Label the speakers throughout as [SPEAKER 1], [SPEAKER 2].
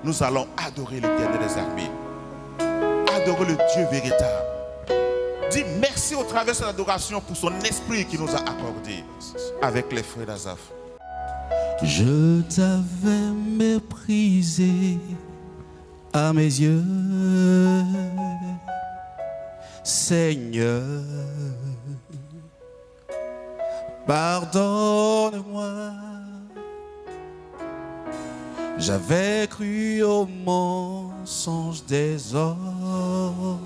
[SPEAKER 1] nous allons adorer l'Éternel des armées. Adorer le Dieu véritable. Dis merci au travers de cette adoration pour son esprit qui nous a accordé avec les frères d'Azaph.
[SPEAKER 2] Je t'avais méprisé à mes yeux, Seigneur. Pardonne-moi. J'avais cru au mensonge des hommes,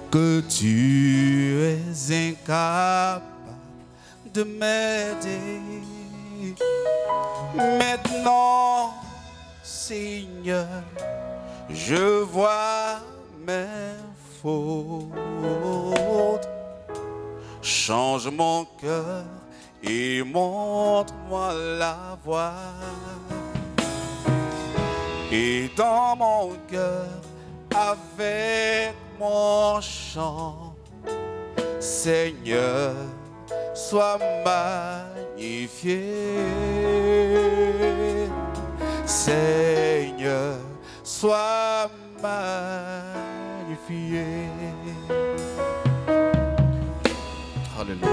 [SPEAKER 2] que tu es incapable de m'aider. Maintenant, Seigneur, je vois mes fautes. Change mon cœur et montre-moi la voie. Et dans mon cœur, avec mon chant, Seigneur, sois magnifié. Seigneur, sois magnifié. Alléluia.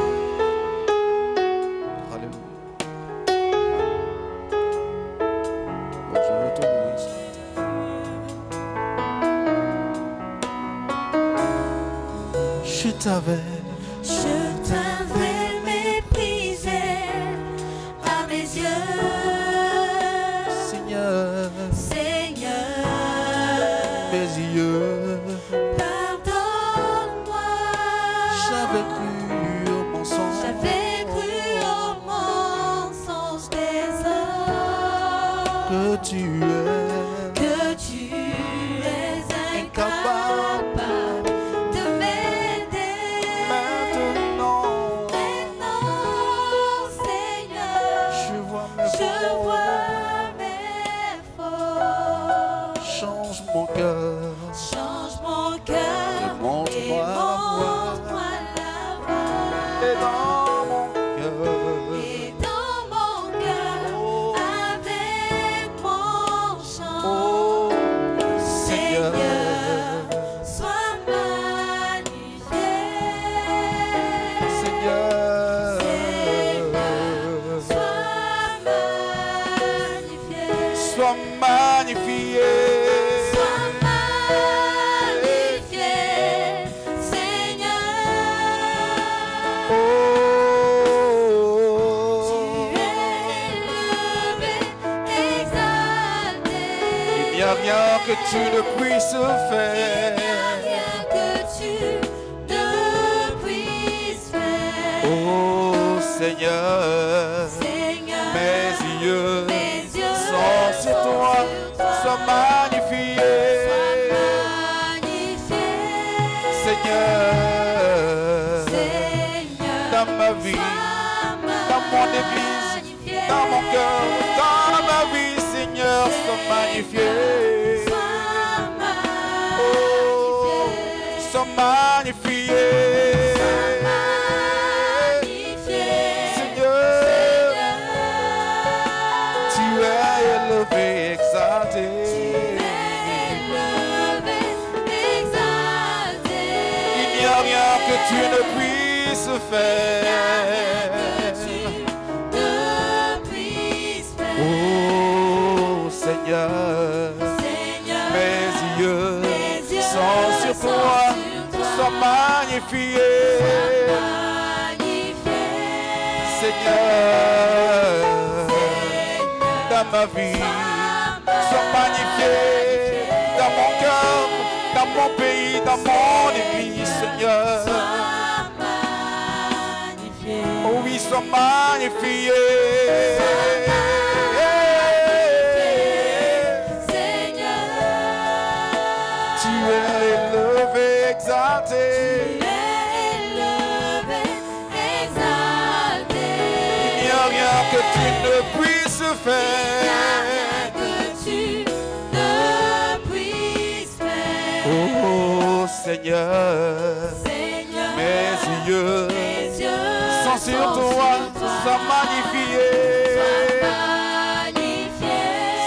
[SPEAKER 2] Alléluia. Bon, je veux te louer. Je t'avais méprisé à mes yeux, Seigneur, mes yeux.
[SPEAKER 3] Pardonne-moi.
[SPEAKER 2] J'avais cru au mensonge
[SPEAKER 3] des hommes,
[SPEAKER 2] que tu
[SPEAKER 3] es incapable de m'aider. Maintenant, Seigneur,
[SPEAKER 2] je vois
[SPEAKER 3] mes fautes.
[SPEAKER 2] Change mon cœur.
[SPEAKER 3] Change mon cœur
[SPEAKER 2] Et montre-moi
[SPEAKER 3] la voie.
[SPEAKER 2] Et dans mon cœur,
[SPEAKER 3] avec mon chant,
[SPEAKER 2] oh
[SPEAKER 3] Seigneur, sois magnifié.
[SPEAKER 2] Seigneur,
[SPEAKER 3] sois magnifié.
[SPEAKER 2] sois magnifié.
[SPEAKER 3] Seigneur.
[SPEAKER 2] Oh, il n'y a rien que tu ne puisses faire. Oh Seigneur, mes yeux sont sur toi, sois magnifié. Seigneur, dans ma vie, dans mon église, dans mon cœur, dans ma vie, Seigneur, sois magnifié. Oh, sois magnifié. Exalté. Il n'y a rien que tu ne puisses faire. Oh Seigneur, mes yeux sont sur toi, sois magnifié. Seigneur, dans ma vie, sois magnifié dans mon cœur, dans mon pays, dans mon église, Seigneur. Oh oui, sois magnifié. Tu es élevé, exalté. Il n'y a rien que tu ne puisses faire. Oh Seigneur, mes yeux sont sur toi, sois magnifié.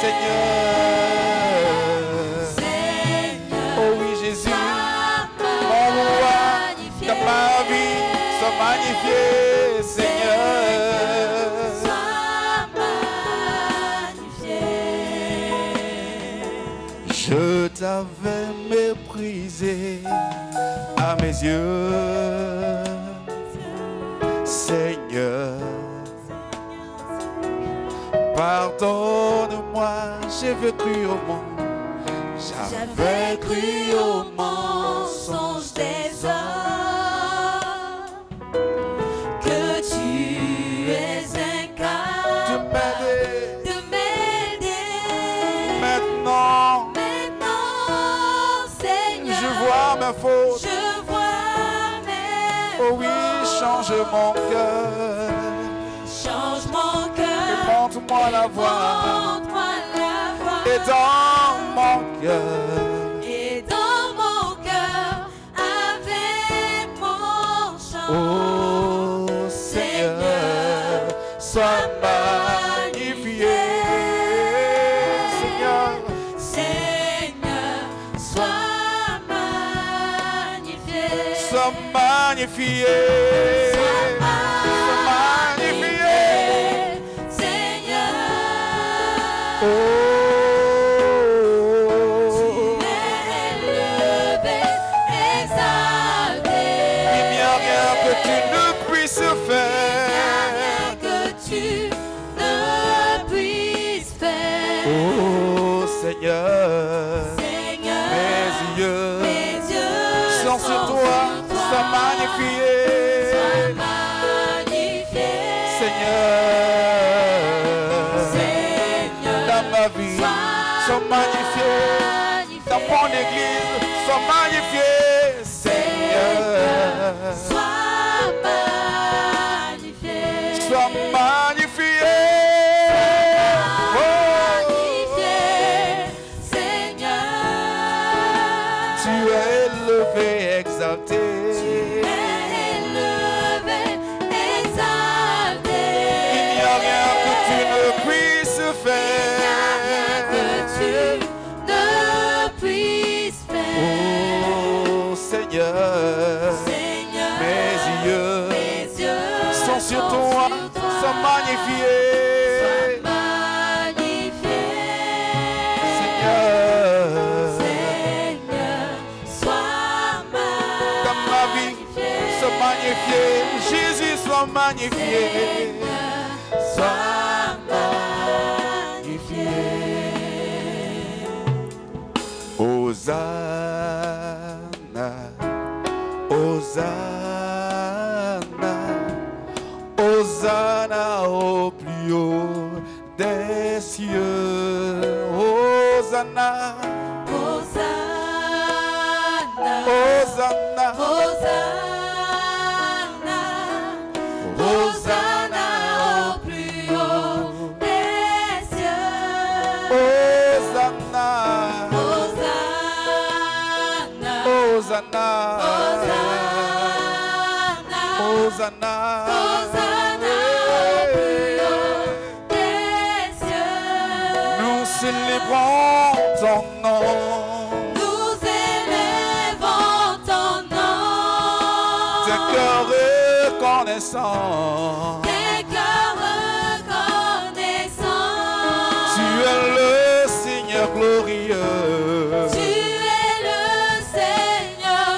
[SPEAKER 2] Seigneur, brisé à mes yeux. Seigneur, pardonne-moi, j'avais cru au monde.
[SPEAKER 3] J'avais cru au mensonge des hommes, que tu es incapable de m'aider.
[SPEAKER 2] Maintenant,
[SPEAKER 3] Seigneur,
[SPEAKER 2] je vois ma faute.
[SPEAKER 3] je vois mes
[SPEAKER 2] Oh oui, change mon cœur.
[SPEAKER 3] change mon cœur,
[SPEAKER 2] Et montre-moi la voie.
[SPEAKER 3] montre-moi la voie.
[SPEAKER 2] Et dans mon cœur,
[SPEAKER 3] Et dans mon cœur, avec mon chant,
[SPEAKER 2] oh Seigneur, sois magnifié. Seigneur,
[SPEAKER 3] Seigneur, sois magnifié.
[SPEAKER 2] sois magnifié.
[SPEAKER 3] Sois
[SPEAKER 2] magnifié.
[SPEAKER 3] Seigneur,
[SPEAKER 2] Oh,
[SPEAKER 3] élevé, exalté.
[SPEAKER 2] il n'y a rien que tu ne puisses faire.
[SPEAKER 3] Rien que tu ne puisses faire.
[SPEAKER 2] Oh Seigneur,
[SPEAKER 3] Seigneur,
[SPEAKER 2] mes yeux
[SPEAKER 3] mes yeux
[SPEAKER 2] sont sur toi, sois magnifié.
[SPEAKER 3] Sois magnifié.
[SPEAKER 2] Seigneur,
[SPEAKER 3] Seigneur,
[SPEAKER 2] dans ma vie, sois magnifié. Dans mon église, sois magnifié. Seigneur,
[SPEAKER 3] sois magnifié.
[SPEAKER 2] sois magnifié. Oh,
[SPEAKER 3] Magnifié, Seigneur.
[SPEAKER 2] tu es élevé, exalté.
[SPEAKER 3] Élevé, exalté.
[SPEAKER 2] Il n'y a rien que tu ne puisses
[SPEAKER 3] Rien que
[SPEAKER 2] faire.
[SPEAKER 3] tu ne puisses faire.
[SPEAKER 2] Oh Seigneur,
[SPEAKER 3] Seigneur,
[SPEAKER 2] mes yeux
[SPEAKER 3] mes yeux
[SPEAKER 2] sont sur toi, sois magnifié.
[SPEAKER 3] Sois magnifié.
[SPEAKER 2] Seigneur,
[SPEAKER 3] Seigneur, sois
[SPEAKER 2] dans ma vie, sois magnifié. Jésus, sois magnifié.
[SPEAKER 3] sois magnifié.
[SPEAKER 2] Hosanna, Hosanna, Hosanna au plus haut des cieux. Hosanna,
[SPEAKER 3] Hosanna,
[SPEAKER 2] Hosanna,
[SPEAKER 3] Hosanna, Hosanna au plus haut des cieux.
[SPEAKER 2] Hosanna,
[SPEAKER 3] Hosanna,
[SPEAKER 2] Hosanna,
[SPEAKER 3] Hosanna,
[SPEAKER 2] Hosanna,
[SPEAKER 3] Hosanna au plus haut des cieux.
[SPEAKER 2] nous célébrons ton nom.
[SPEAKER 3] Nous élevons ton nom.
[SPEAKER 2] Tes cœurs reconnaissants.
[SPEAKER 3] Tes cœurs reconnaissants.
[SPEAKER 2] Tu es le Seigneur glorieux.
[SPEAKER 3] Tu es le Seigneur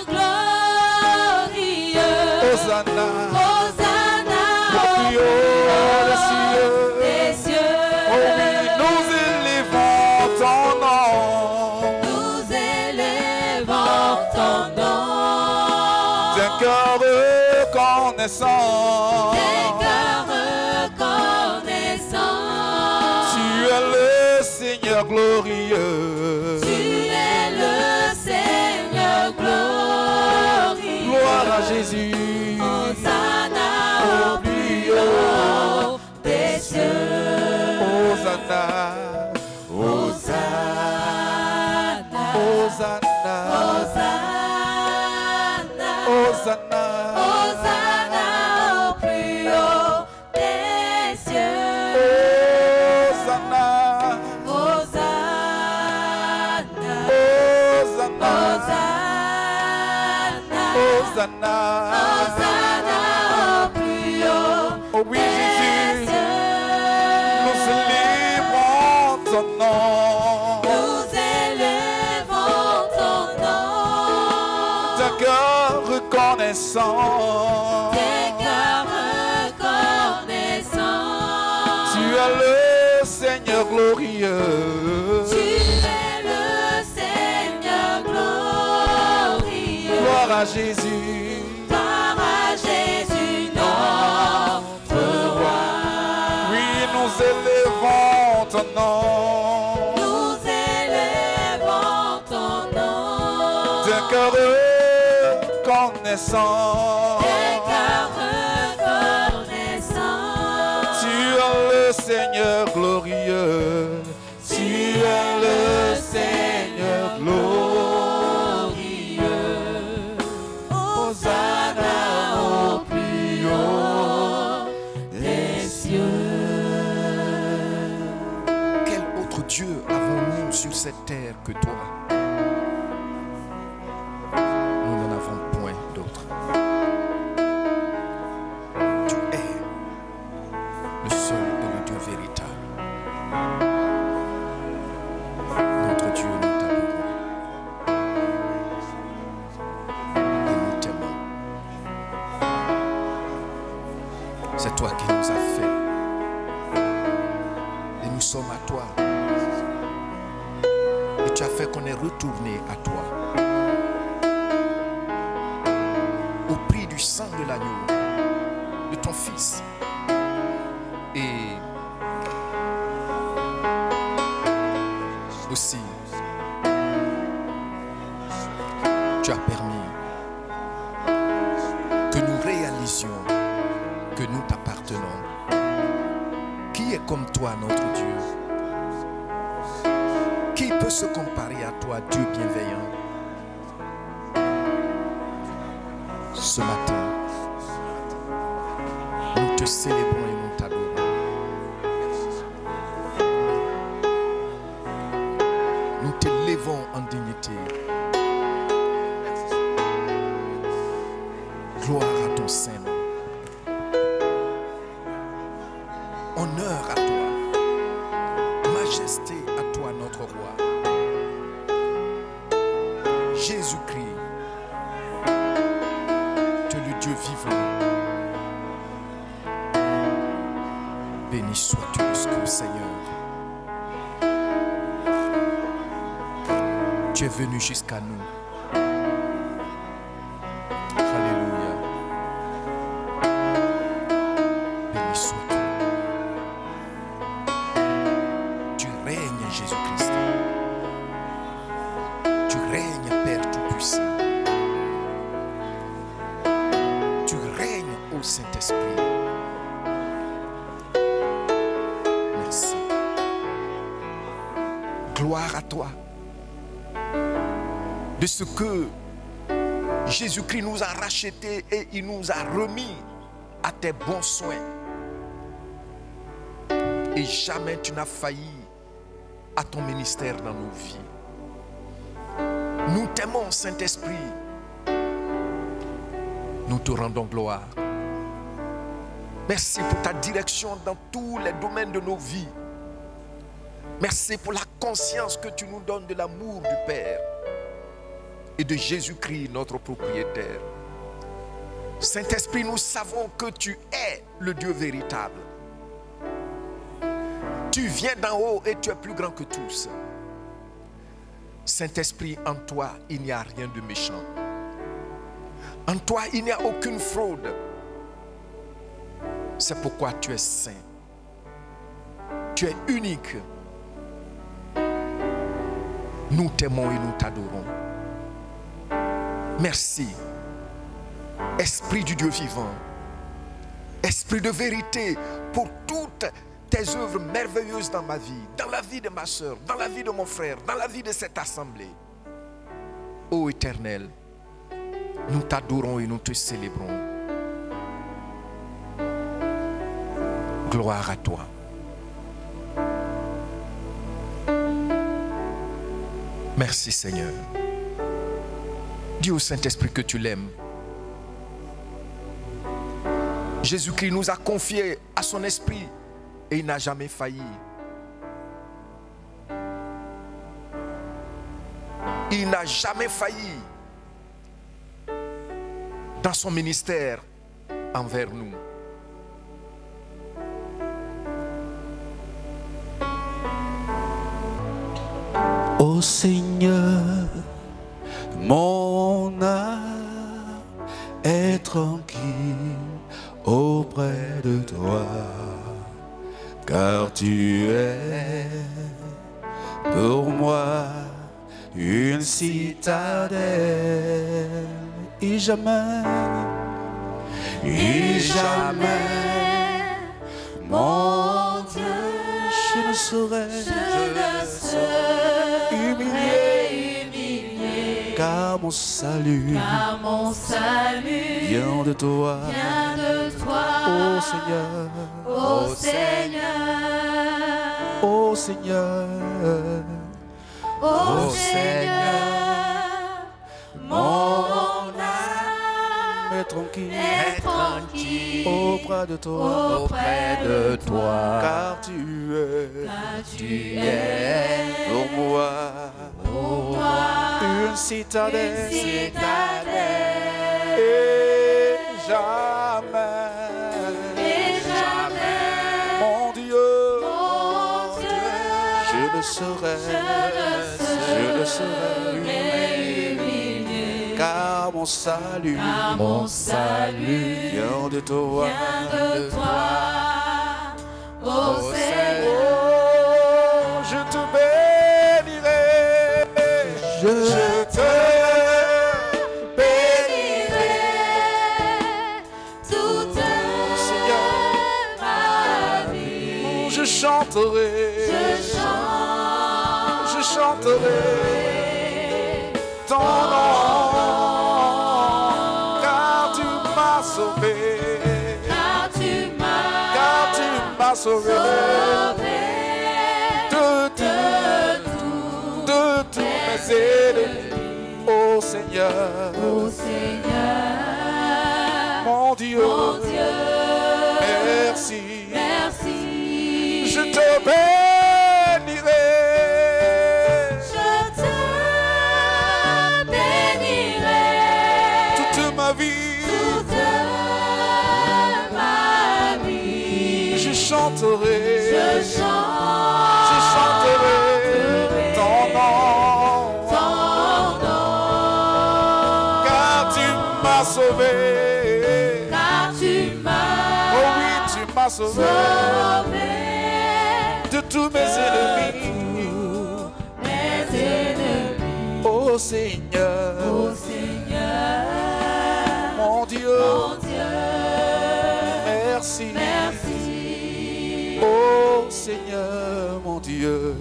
[SPEAKER 3] glorieux.
[SPEAKER 2] Hosanna,
[SPEAKER 3] Hosanna
[SPEAKER 2] le plus haut des cieux.
[SPEAKER 3] des cieux.
[SPEAKER 2] Oh oui, nous élevons ton nom.
[SPEAKER 3] Nous élevons ton nom.
[SPEAKER 2] Tes cœurs reconnaissants.
[SPEAKER 3] Tes cœurs reconnaissants.
[SPEAKER 2] Tu es le Seigneur glorieux.
[SPEAKER 3] Tu es le Seigneur glorieux.
[SPEAKER 2] Gloire à Jésus.
[SPEAKER 3] Hosanna
[SPEAKER 2] Au
[SPEAKER 3] au
[SPEAKER 2] plus
[SPEAKER 3] plus
[SPEAKER 2] haut
[SPEAKER 3] haut des cieux.
[SPEAKER 2] Hosanna,
[SPEAKER 3] Hosanna,
[SPEAKER 2] Hosanna,
[SPEAKER 3] Hosanna,
[SPEAKER 2] Hosanna,
[SPEAKER 3] Hosanna au plus haut des cieux.
[SPEAKER 2] Hosanna,
[SPEAKER 3] Hosanna,
[SPEAKER 2] Hosanna,
[SPEAKER 3] Hosanna,
[SPEAKER 2] Hosanna.
[SPEAKER 3] Hosanna au plus haut
[SPEAKER 2] Oh oui,
[SPEAKER 3] des
[SPEAKER 2] Jésus,
[SPEAKER 3] cieux.
[SPEAKER 2] nous célébrons ton nom.
[SPEAKER 3] Nous élevons ton nom.
[SPEAKER 2] D'un cœur reconnaissant.
[SPEAKER 3] Des cœurs reconnaissants.
[SPEAKER 2] Tu es le Seigneur glorieux.
[SPEAKER 3] Tu es le Seigneur glorieux.
[SPEAKER 2] Gloire à Jésus.
[SPEAKER 3] Gloire à Jésus, notre roi.
[SPEAKER 2] Oui, nous élevons ton nom.
[SPEAKER 3] Nous élevons ton nom.
[SPEAKER 2] D'un cœur reconnaissant.
[SPEAKER 3] Des cœurs reconnaissants.
[SPEAKER 2] Tu es le Seigneur glorieux. Tu es le Seigneur glorieux.
[SPEAKER 3] Hosanna au plus haut des cieux.
[SPEAKER 4] Quel autre Dieu avons-nous sur cette terre que toi? Nous n'en avons point d'autre. Tu es le seul et le Dieu véritable. Notre Dieu, nous t'adorons. Et nous t'aimons. C'est toi qui nous as fait. Et nous sommes à toi. Et tu as fait qu'on est retourné à toi. Au prix du sang de l'agneau, de ton Fils. Et aussi, tu as permis que nous réalisions que nous t'appartenons. Qui est comme toi, notre Dieu? Qui peut se comparer à toi, Dieu bienveillant? Ce matin, nous te célébrons et nous t'adorons. Nous t'élevons en dignité. Gloire à ton Saint-Nom. Honneur à toi. Majesté à toi, notre roi. Jésus-Christ, tu es le Dieu vivant. Béni sois-tu jusqu'au Seigneur. Tu es venu jusqu'à nous. Alléluia. Béni sois-tu. Tu règnes, Jésus-Christ. Tu règnes, Père Tout-Puissant. Tu règnes, ô Saint-Esprit. Merci. Gloire à toi. De ce que Jésus-Christ nous a rachetés et il nous a remis à tes bons soins. Et jamais tu n'as failli à ton ministère dans nos vies. Nous t'aimons, Saint-Esprit. Nous te rendons gloire. Merci pour ta direction dans tous les domaines de nos vies. Merci pour la conscience que tu nous donnes de l'amour du Père et de Jésus-Christ, notre propriétaire. Saint-Esprit, nous savons que tu es le Dieu véritable. Tu viens d'en haut et tu es plus grand que tous. Saint-Esprit, en toi, il n'y a rien de méchant. En toi, il n'y a aucune fraude. C'est pourquoi tu es saint. Tu es unique. Nous t'aimons et nous t'adorons. Merci, Esprit du Dieu vivant, Esprit de vérité, pour toutes tes œuvres merveilleuses dans ma vie, dans la vie de ma soeur, dans la vie de mon frère, dans la vie de cette assemblée. Ô Éternel, nous t'adorons et nous te célébrons. Gloire à toi. Merci Seigneur. Dis au Saint-Esprit que tu l'aimes. Jésus-Christ nous a confié à son esprit et il n'a jamais failli. Il n'a jamais failli. dans son ministère envers nous.
[SPEAKER 2] Ô Seigneur, mon âme est tranquille auprès de toi, car tu es pour moi une citadelle, et jamais, mon Dieu, je ne saurais humilier, car mon salut vient de toi, ô Seigneur,
[SPEAKER 3] Ô Seigneur,
[SPEAKER 2] ô Seigneur,
[SPEAKER 3] ô Seigneur, mon âme
[SPEAKER 2] est tranquille
[SPEAKER 3] est tranquille
[SPEAKER 2] auprès de toi, car tu es pour moi une citadelle, et jamais, mon Dieu, je ne serai humilié, car mon salut vient de toi,
[SPEAKER 3] ô Seigneur.
[SPEAKER 2] je te bénirai, je te bénirai,
[SPEAKER 3] Toute
[SPEAKER 2] Seigneur,
[SPEAKER 3] ma vie,
[SPEAKER 2] je chanterai, je chanterai ton nom, car tu m'as sauvé,
[SPEAKER 3] car tu
[SPEAKER 2] m'as sauvé de tous mes ennemis, ô Seigneur, mon Dieu, merci, je te bénirai, toute ma vie, je chanterai, ton nom, car tu m'as sauvé, oh oui, tu m'as sauvé de tous mes ennemis, oh Seigneur, mon Dieu, merci, oh Seigneur, mon Dieu,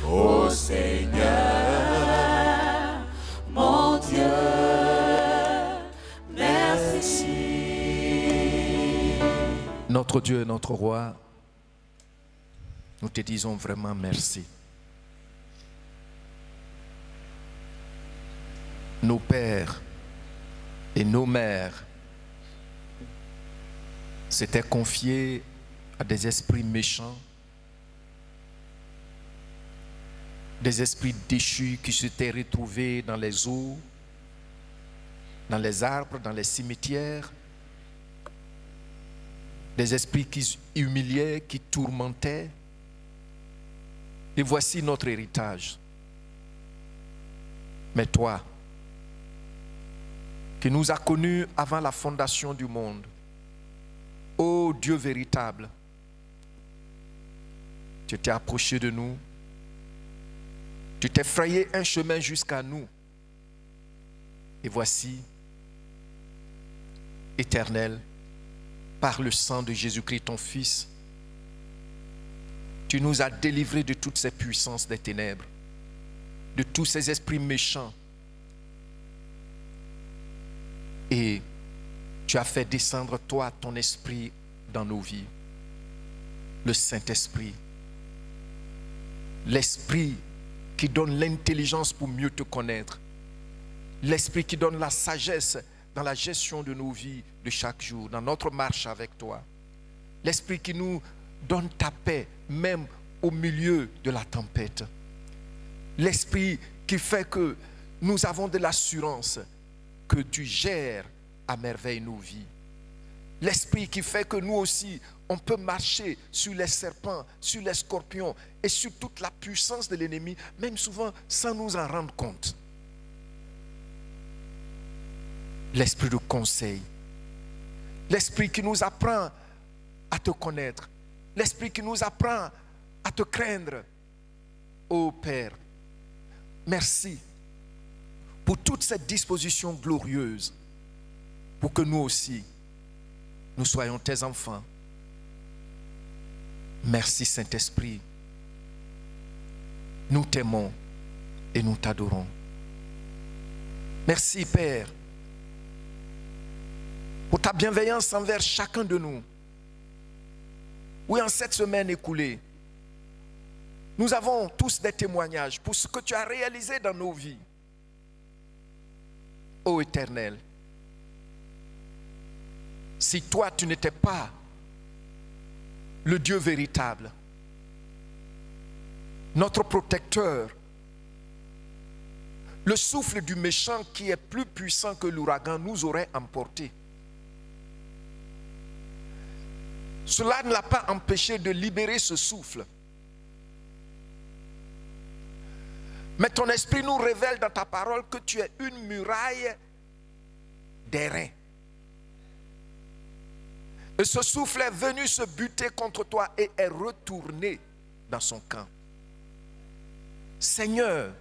[SPEAKER 2] oh Seigneur,
[SPEAKER 3] mon Dieu, merci.
[SPEAKER 4] Notre Dieu et notre Roi, nous te disons vraiment merci. Nos pères et nos mères s'étaient confiés à des esprits méchants, des esprits déchus qui s'étaient retrouvés dans les eaux, dans les arbres, dans les cimetières, des esprits qui humiliaient, qui tourmentaient. Et voici notre héritage. Mais toi, qui nous as connus avant la fondation du monde, ô Dieu véritable, tu t'es approché de nous, tu t'es frayé un chemin jusqu'à nous. Et voici, Éternel, par le sang de Jésus-Christ, ton Fils, tu nous as délivrés de toutes ces puissances des ténèbres, de tous ces esprits méchants. Et tu as fait descendre, toi, ton esprit dans nos vies. Le Saint-Esprit. L'Esprit qui donne l'intelligence pour mieux te connaître. L'Esprit qui donne la sagesse dans la gestion de nos vies de chaque jour, dans notre marche avec toi. L'Esprit qui nous donne ta paix, même au milieu de la tempête. L'Esprit qui fait que nous avons de l'assurance que tu gères à merveille nos vies. L'esprit qui fait que nous aussi, on peut marcher sur les serpents, sur les scorpions et sur toute la puissance de l'ennemi, même souvent sans nous en rendre compte. L'esprit de conseil, l'esprit qui nous apprend à te connaître, l'esprit qui nous apprend à te craindre. Ô Père, merci pour toute cette disposition glorieuse, pour que nous aussi, nous soyons tes enfants. Merci Saint-Esprit. Nous t'aimons et nous t'adorons. Merci Père pour ta bienveillance envers chacun de nous. Oui, en cette semaine écoulée, nous avons tous des témoignages pour ce que tu as réalisé dans nos vies. Ô Éternel, si toi tu n'étais pas le Dieu véritable, notre protecteur, le souffle du méchant qui est plus puissant que l'ouragan nous aurait emportés. Cela ne l'a pas empêché de libérer ce souffle. Mais ton esprit nous révèle dans ta parole que tu es une muraille d'airain. Et ce souffle est venu se buter contre toi et est retourné dans son camp. Seigneur,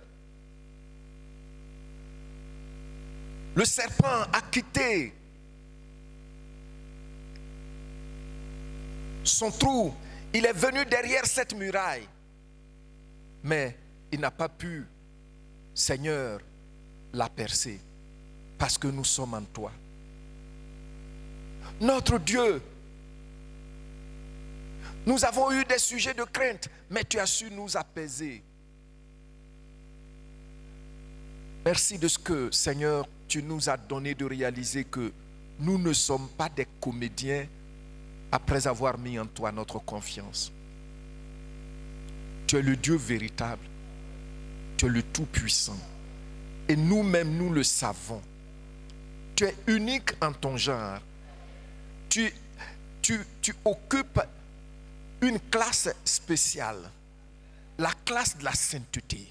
[SPEAKER 4] le serpent a quitté son trou. Il est venu derrière cette muraille. Mais il n'a pas pu, Seigneur, la percer. Parce que nous sommes en toi. Notre Dieu, nous avons eu des sujets de crainte, mais tu as su nous apaiser. Merci de ce que, Seigneur, tu nous as donné de réaliser que nous ne sommes pas des comédiens après avoir mis en toi notre confiance. Tu es le Dieu véritable, tu es le Tout-Puissant, et nous-mêmes nous le savons. Tu es unique en ton genre. Tu occupes une classe spéciale, la classe de la sainteté.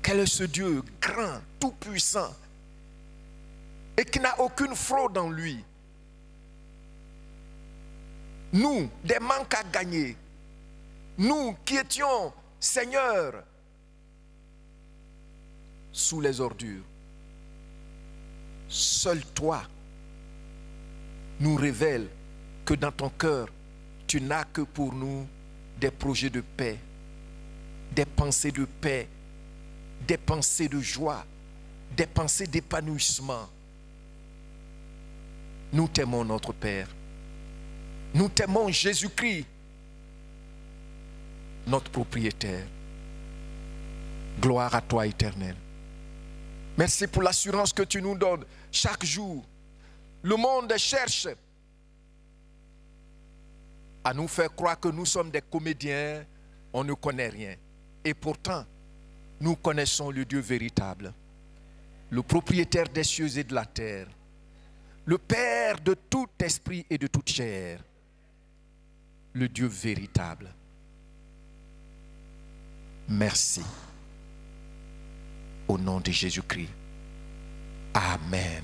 [SPEAKER 4] Quel est ce Dieu grand, tout-puissant, et qui n'a aucune fraude en lui? Nous, des manques à gagner, nous qui étions, Seigneur, sous les ordures, seul toi nous révèle que dans ton cœur, tu n'as que pour nous des projets de paix, des pensées de paix, des pensées de joie, des pensées d'épanouissement. Nous t'aimons notre Père. Nous t'aimons Jésus-Christ, notre propriétaire. Gloire à toi, Éternel. Merci pour l'assurance que tu nous donnes chaque jour. Le monde cherche à nous faire croire que nous sommes des comédiens, on ne connaît rien. Et pourtant, nous connaissons le Dieu véritable, le propriétaire des cieux et de la terre, le Père de tout esprit et de toute chair, le Dieu véritable. Merci. Au nom de Jésus-Christ. Amen.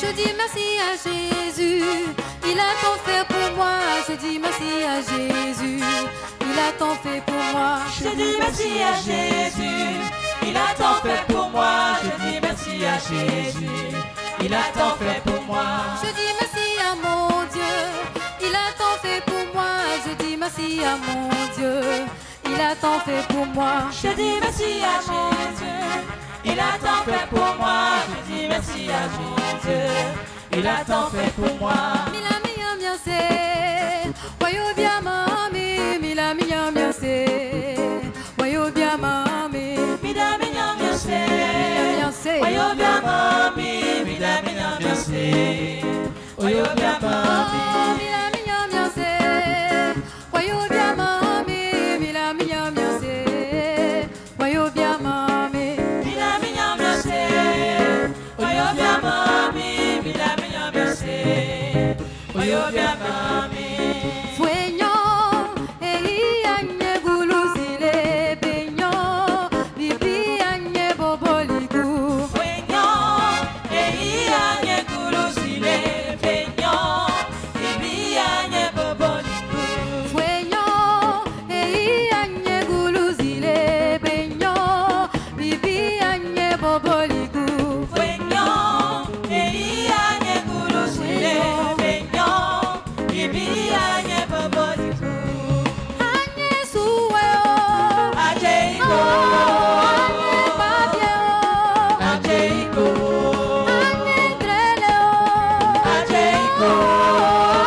[SPEAKER 3] Je dis merci à Jésus, il a tant fait pour moi. Je dis merci à Jésus, il a tant fait pour moi.
[SPEAKER 5] Je dis merci à Jésus, il a tant fait pour moi. Je dis merci à Jésus, il a tant fait pour moi.
[SPEAKER 3] Je dis merci à mon Dieu, il a tant fait pour moi. Je dis merci à mon Dieu, il a tant fait pour moi.
[SPEAKER 5] Je dis merci à Jésus, il a tant fait pour moi. Je dis merci à Jésus, il a tant fait pour moi.
[SPEAKER 3] Mila miya miase, wayo bia mami. Mila miya miase, wayo bia mami.
[SPEAKER 5] Mida minya miase,
[SPEAKER 3] Miase,
[SPEAKER 5] oyo bia mami. Mida minya miase, oyo bia mami.
[SPEAKER 3] Mila miya miase, wayo bia mami. Mila miya miase, wayo bia mami.
[SPEAKER 5] Mida minya miase, oyo bia mami. Mida minya miase, oyo bia mami.
[SPEAKER 3] Fueño, anye guluzile beño, bibi anye boboligu.
[SPEAKER 5] Fueño, anye kuluzile, peño, bibi anye boboliku.
[SPEAKER 3] Fueño, anye guluzile beño, bibi anye boboligu.
[SPEAKER 5] Fueño, anye kuluzile, peño, bibi anye boboliku.
[SPEAKER 3] Anye suweo,
[SPEAKER 5] Ajeiko,
[SPEAKER 3] anye babieo,
[SPEAKER 5] ajeiko,
[SPEAKER 3] anye greleo,
[SPEAKER 5] ajeiko,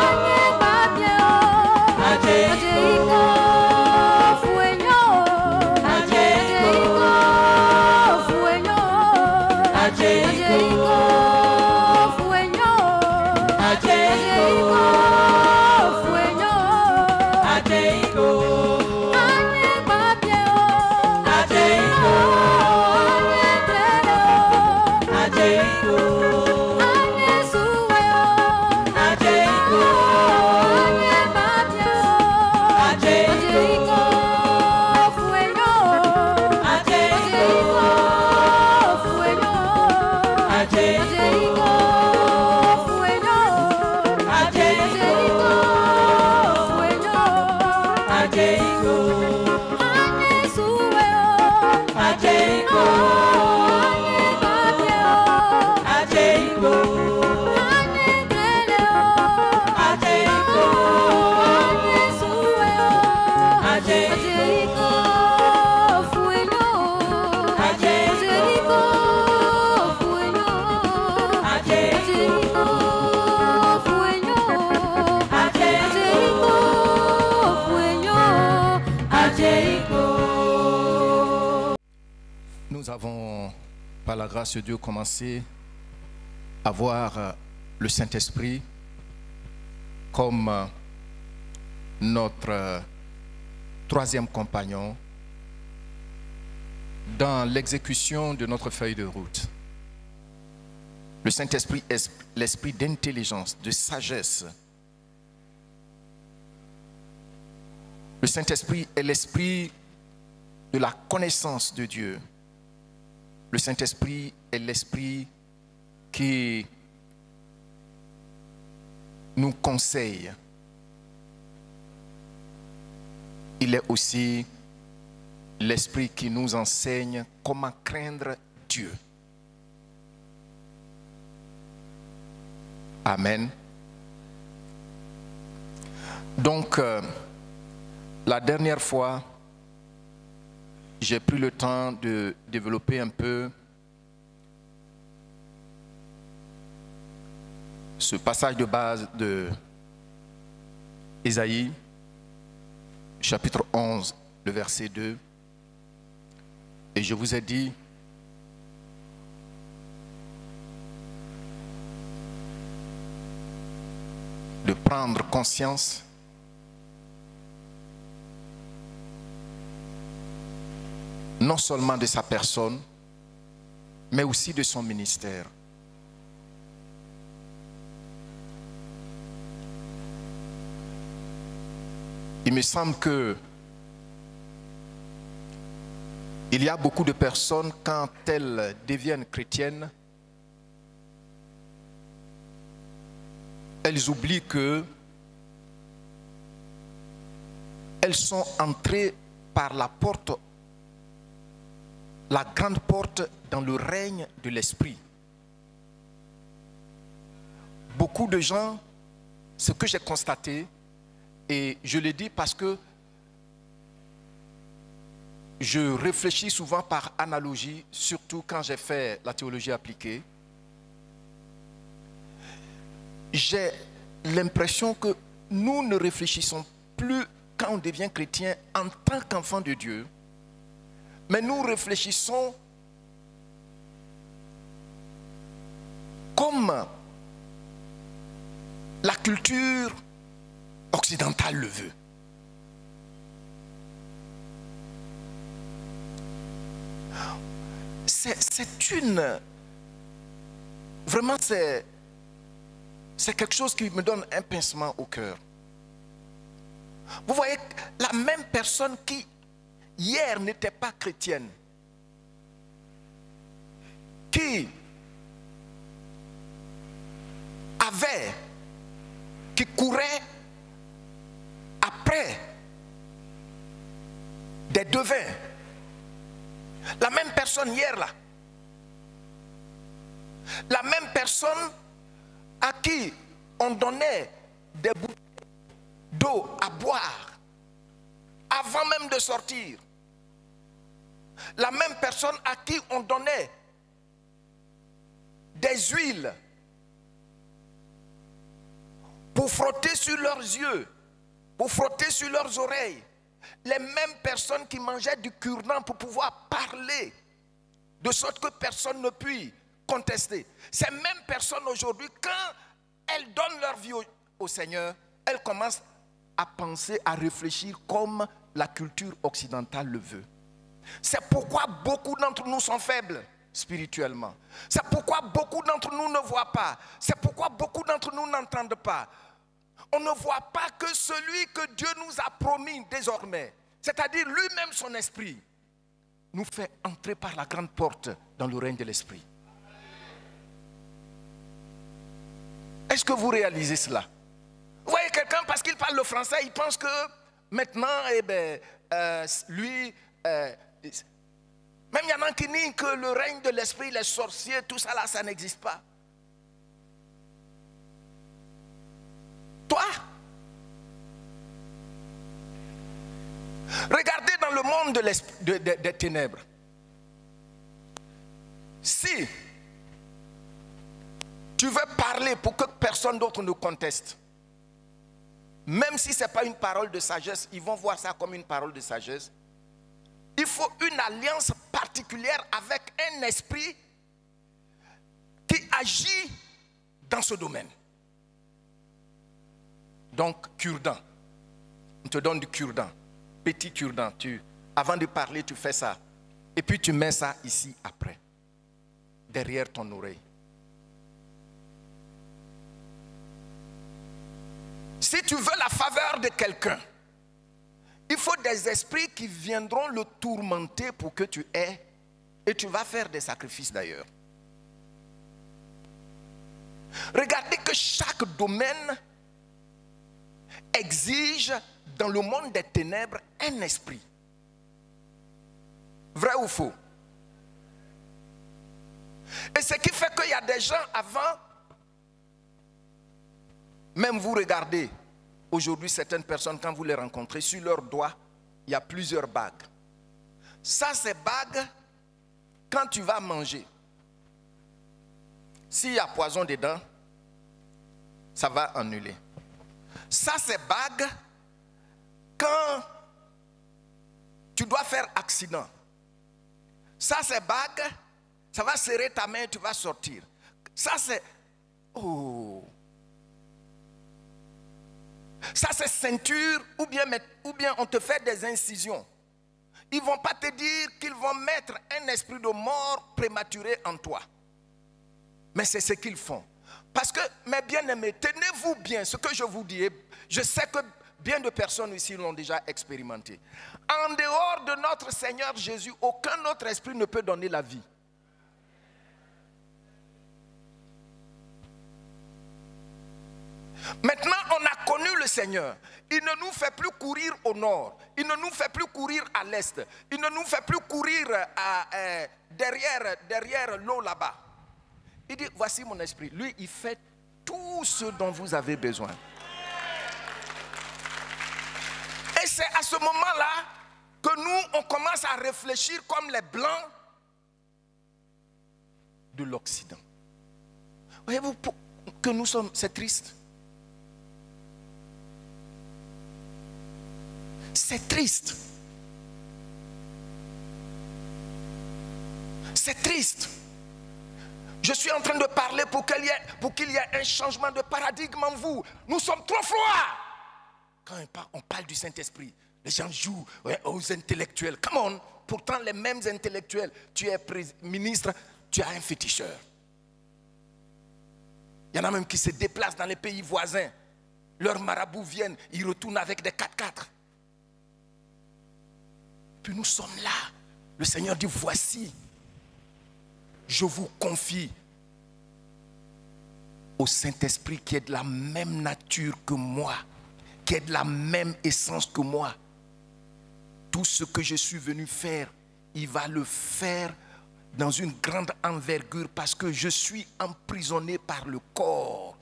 [SPEAKER 3] anye babieo,
[SPEAKER 5] ajeiko,
[SPEAKER 3] fueño,
[SPEAKER 5] ajeiko,
[SPEAKER 3] fueño,
[SPEAKER 5] ajeiko,
[SPEAKER 3] fueño,
[SPEAKER 5] ajeiko,
[SPEAKER 3] fueño,
[SPEAKER 5] ajeiko,
[SPEAKER 3] anye babieo,
[SPEAKER 5] ajeiko,
[SPEAKER 3] anye greleo,
[SPEAKER 5] ajeiko,
[SPEAKER 3] anye suweo,
[SPEAKER 5] ajeiko,
[SPEAKER 3] anye babieo,
[SPEAKER 5] ajeiko,
[SPEAKER 3] fueño,
[SPEAKER 5] ajeiko,
[SPEAKER 3] fueño,
[SPEAKER 5] ajeiko,
[SPEAKER 4] Nous avons, par la grâce de Dieu, commencé à voir le Saint-Esprit comme notre troisième compagnon dans l'exécution de notre feuille de route. Le Saint-Esprit est l'esprit d'intelligence, de sagesse. Le Saint-Esprit est l'esprit de la connaissance de Dieu. Le Saint-Esprit est l'esprit qui nous conseille. Il est aussi l'esprit qui nous enseigne comment craindre Dieu. Amen. Donc, la dernière fois, j'ai pris le temps de développer un peu ce passage de base de Ésaïe, chapitre 11, le verset 2. Et je vous ai dit de prendre conscience non seulement de sa personne, mais aussi de son ministère. Il me semble que il y a beaucoup de personnes, quand elles deviennent chrétiennes, elles oublient que elles sont entrées par la porte, la grande porte dans le règne de l'esprit. Beaucoup de gens, ce que j'ai constaté, et je le dis parce que je réfléchis souvent par analogie, surtout quand j'ai fait la théologie appliquée. J'ai l'impression que nous ne réfléchissons plus quand on devient chrétien en tant qu'enfant de Dieu, mais nous réfléchissons comme la culture occidentale le veut. C'est une... Vraiment, c'est quelque chose qui me donne un pincement au cœur. Vous voyez, la même personne qui, hier, n'était pas chrétienne, qui courait après des devins, la même personne hier là, la même personne à qui on donnait des bouteilles d'eau à boire avant même de sortir, la même personne à qui on donnait des huiles pour frotter sur leurs yeux, pour frotter sur leurs oreilles, les mêmes personnes qui mangeaient du cure-dent pour pouvoir parler, de sorte que personne ne puisse contester. Ces mêmes personnes aujourd'hui, quand elles donnent leur vie au Seigneur, elles commencent à penser, à réfléchir comme la culture occidentale le veut. C'est pourquoi beaucoup d'entre nous sont faibles spirituellement. C'est pourquoi beaucoup d'entre nous ne voient pas. C'est pourquoi beaucoup d'entre nous n'entendent pas. On ne voit pas que celui que Dieu nous a promis désormais, c'est-à-dire lui-même son esprit, nous fait entrer par la grande porte dans le règne de l'esprit. Est-ce que vous réalisez cela? Vous voyez quelqu'un, parce qu'il parle le français, il pense que maintenant, lui, même il y en a qui disent que le règne de l'esprit, les sorciers, tout ça là, ça n'existe pas. Toi, regardez dans le monde des ténèbres. Si tu veux parler pour que personne d'autre ne conteste, même si ce n'est pas une parole de sagesse, ils vont voir ça comme une parole de sagesse. Il faut une alliance particulière avec un esprit qui agit dans ce domaine. Donc, cure-dent. On te donne du cure-dent. Petit cure-dent. Avant de parler, tu fais ça. Et puis tu mets ça ici après. Derrière ton oreille. Si tu veux la faveur de quelqu'un, il faut des esprits qui viendront le tourmenter pour que tu aies. Et tu vas faire des sacrifices d'ailleurs. Regardez que chaque domaine exige dans le monde des ténèbres un esprit. Vrai ou faux? Et ce qui fait qu'il y a des gens avant, même vous regardez, aujourd'hui certaines personnes quand vous les rencontrez, sur leurs doigts, il y a plusieurs bagues. Ça c'est bague quand tu vas manger. S'il y a poison dedans, ça va annuler. Ça c'est bague quand tu dois faire accident. Ça c'est bague, ça va serrer ta main et tu vas sortir. Ça c'est... Oh. Ça c'est ceinture ou bien on te fait des incisions. Ils ne vont pas te dire qu'ils vont mettre un esprit de mort prématuré en toi. Mais c'est ce qu'ils font. Parce que, mes bien-aimés, tenez-vous bien, ce que je vous dis, je sais que bien de personnes ici l'ont déjà expérimenté. En dehors de notre Seigneur Jésus, aucun autre esprit ne peut donner la vie. Maintenant, on a connu le Seigneur, il ne nous fait plus courir au nord, il ne nous fait plus courir à l'est, il ne nous fait plus courir derrière l'eau là-bas. Il dit, voici mon esprit. Lui, il fait tout ce dont vous avez besoin. Et c'est à ce moment-là que nous, on commence à réfléchir comme les Blancs de l'Occident. Voyez-vous que nous sommes, c'est triste. C'est triste. C'est triste. Je suis en train de parler pour qu'il y ait un changement de paradigme en vous. Nous sommes trop froids. Quand on parle du Saint-Esprit, les gens jouent aux intellectuels. Come on. Pourtant, les mêmes intellectuels, tu es ministre, tu as un féticheur. Il y en a même qui se déplacent dans les pays voisins. Leurs marabouts viennent, ils retournent avec des 4x4. Puis nous sommes là. Le Seigneur dit, voici, je vous confie au Saint-Esprit qui est de la même nature que moi, qui est de la même essence que moi. Tout ce que je suis venu faire, il va le faire dans une grande envergure parce que je suis emprisonné par le corps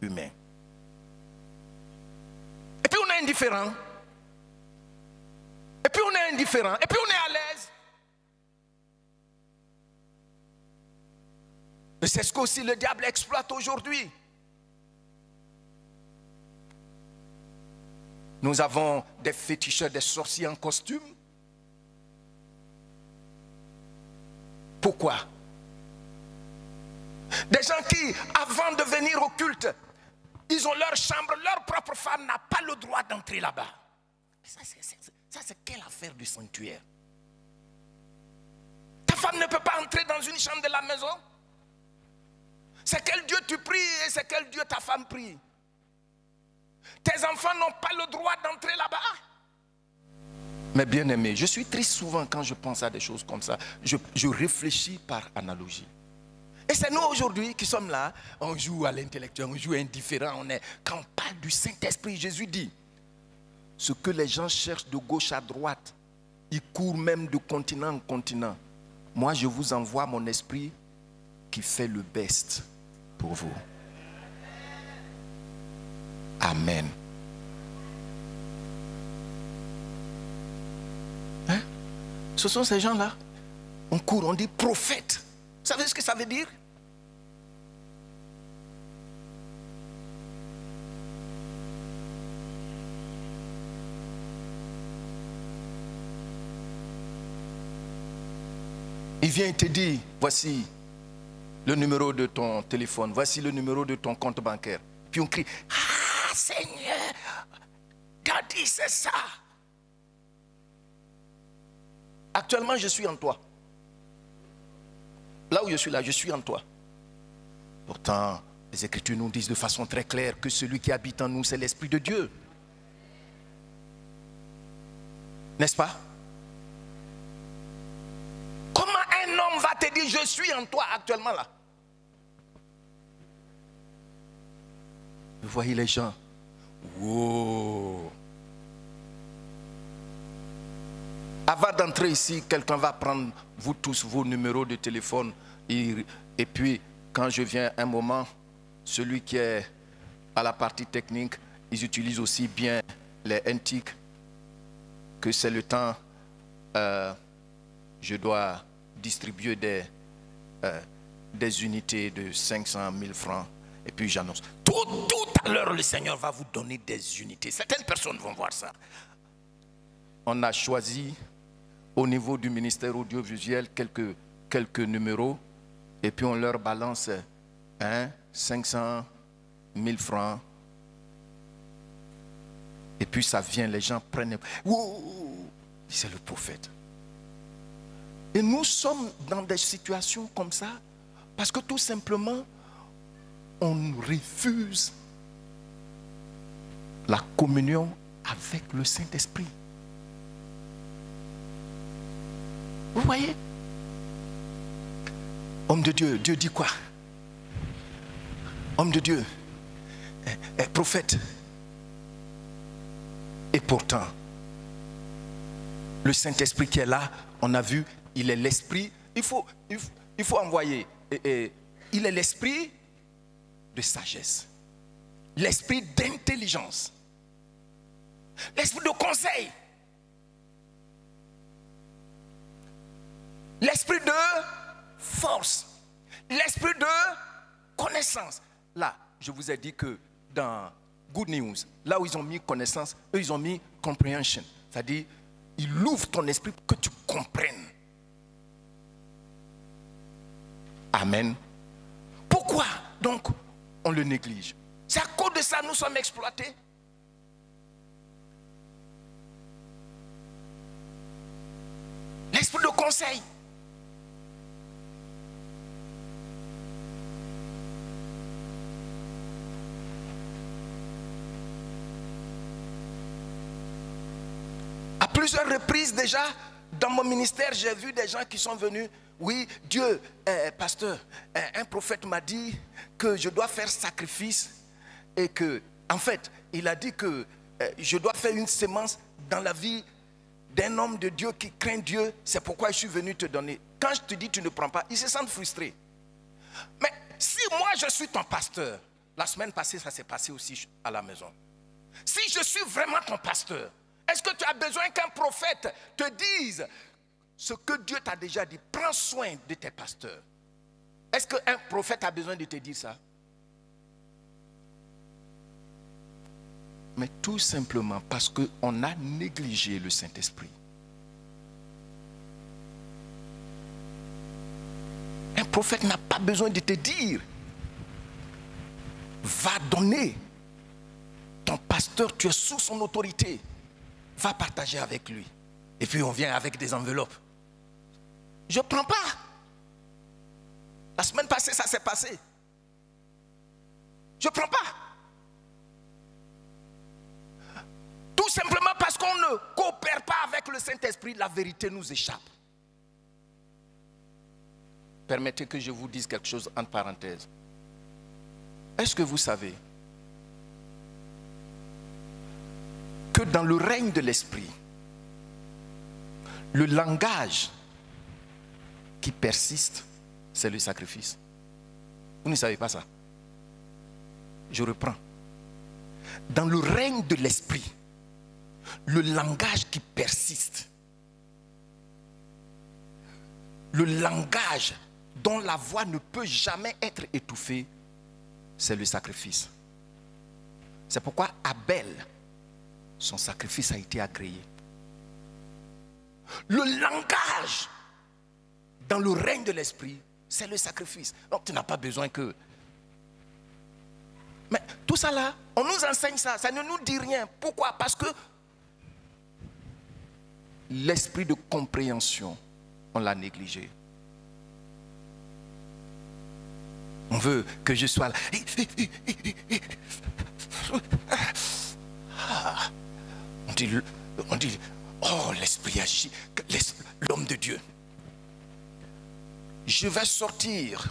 [SPEAKER 4] humain. Et puis on est indifférent. Et puis on est indifférent. Et puis on est à l'aise. Et c'est ce qu'aussi le diable exploite aujourd'hui. Nous avons des féticheurs, des sorciers en costume. Pourquoi? Des gens qui, avant de venir au culte, ils ont leur chambre, leur propre femme n'a pas le droit d'entrer là-bas. Ça, c'est quelle affaire du sanctuaire? Ta femme ne peut pas entrer dans une chambre de la maison? C'est quel Dieu tu pries et c'est quel Dieu ta femme prie? Tes enfants n'ont pas le droit d'entrer là-bas? Mais bien aimé, je suis triste souvent quand je pense à des choses comme ça. Je réfléchis par analogie. Et c'est nous aujourd'hui qui sommes là, on joue à l'intellectuel, on joue indifférent. Quand on parle du Saint-Esprit, Jésus dit, ce que les gens cherchent de gauche à droite, ils courent même de continent en continent. Moi, je vous envoie mon esprit qui fait le best pour vous. Amen. Hein? Ce sont ces gens-là. On court, on dit prophète. Vous savez ce que ça veut dire? Il vient et te dit, voici le numéro de ton téléphone, voici le numéro de ton compte bancaire. Puis on crie, ah Seigneur, Daddy, c'est ça. Actuellement, je suis en toi. Là où je suis là, je suis en toi. Pourtant, les Écritures nous disent de façon très claire que celui qui habite en nous, c'est l'Esprit de Dieu. N'est-ce pas? Comment un homme va te dire, je suis en toi actuellement là? Vous voyez les gens? Wow. Avant d'entrer ici, quelqu'un va prendre, vous tous, vos numéros de téléphone. Et puis, quand je viens un moment, celui qui est à la partie technique, ils utilisent aussi bien les NTIC, que c'est le temps, je dois distribuer des unités de 500 000 francs. Et puis j'annonce, tout à l'heure, le Seigneur va vous donner des unités. Certaines personnes vont voir ça. On a choisi au niveau du ministère audiovisuel quelques numéros et puis on leur balance 500 000 francs et puis ça vient, les gens prennent, c'est le prophète. Et nous sommes dans des situations comme ça parce que tout simplement on refuse la communion avec le Saint-Esprit. Vous voyez? Homme de Dieu, Dieu dit quoi? Homme de Dieu, prophète, pourtant, le Saint-Esprit qui est là, on a vu, il est l'esprit. Il faut envoyer. Il est l'esprit de sagesse, l'esprit d'intelligence, l'esprit de conseil, l'esprit de force, l'esprit de connaissance. Là, je vous ai dit que dans Good News, là où ils ont mis connaissance, eux ils ont mis comprehension. C'est-à-dire, il ouvre ton esprit pour que tu comprennes. Amen. Pourquoi donc on le néglige? C'est à cause de ça que nous sommes exploités. L'esprit de conseil. À plusieurs reprises déjà, dans mon ministère, j'ai vu des gens qui sont venus. Oui, Dieu, pasteur, un prophète m'a dit que je dois faire sacrifice et que, en fait, il a dit que je dois faire une sémence dans la vie d'un homme de Dieu qui craint Dieu. C'est pourquoi je suis venu te donner. Quand je te dis tu ne prends pas, ils se sentent frustrés. Mais si moi je suis ton pasteur, la semaine passée ça s'est passé aussi à la maison. Si je suis vraiment ton pasteur, est-ce que tu as besoin qu'un prophète te dise ce que Dieu t'a déjà dit? Prends soin de tes pasteurs. Est-ce qu'un prophète a besoin de te dire ça? Mais tout simplement parce qu'on a négligé le Saint-Esprit. Un prophète n'a pas besoin de te dire va donner. Ton pasteur, tu es sous son autorité. Va partager avec lui. Et puis on vient avec des enveloppes. Je ne prends pas. La semaine passée, ça s'est passé. Je ne prends pas. Tout simplement parce qu'on ne coopère pas avec le Saint-Esprit, la vérité nous échappe. Permettez que je vous dise quelque chose entre parenthèses. Est-ce que vous savez que dans le règne de l'Esprit, le langage qui persiste, c'est le sacrifice? Vous ne savez pas ça? Je reprends. Dans le règne de l'Esprit, le langage qui persiste, le langage dont la voix ne peut jamais être étouffée, c'est le sacrifice. C'est pourquoi Abel, son sacrifice a été agréé. Le langage dans le règne de l'Esprit, c'est le sacrifice. Donc tu n'as pas besoin que... Mais tout ça là, on nous enseigne ça, ça ne nous dit rien. Pourquoi? Parce que l'esprit de compréhension, on l'a négligé. On veut que je sois là. On dit, oh l'esprit agit, l'homme de Dieu. Je vais sortir.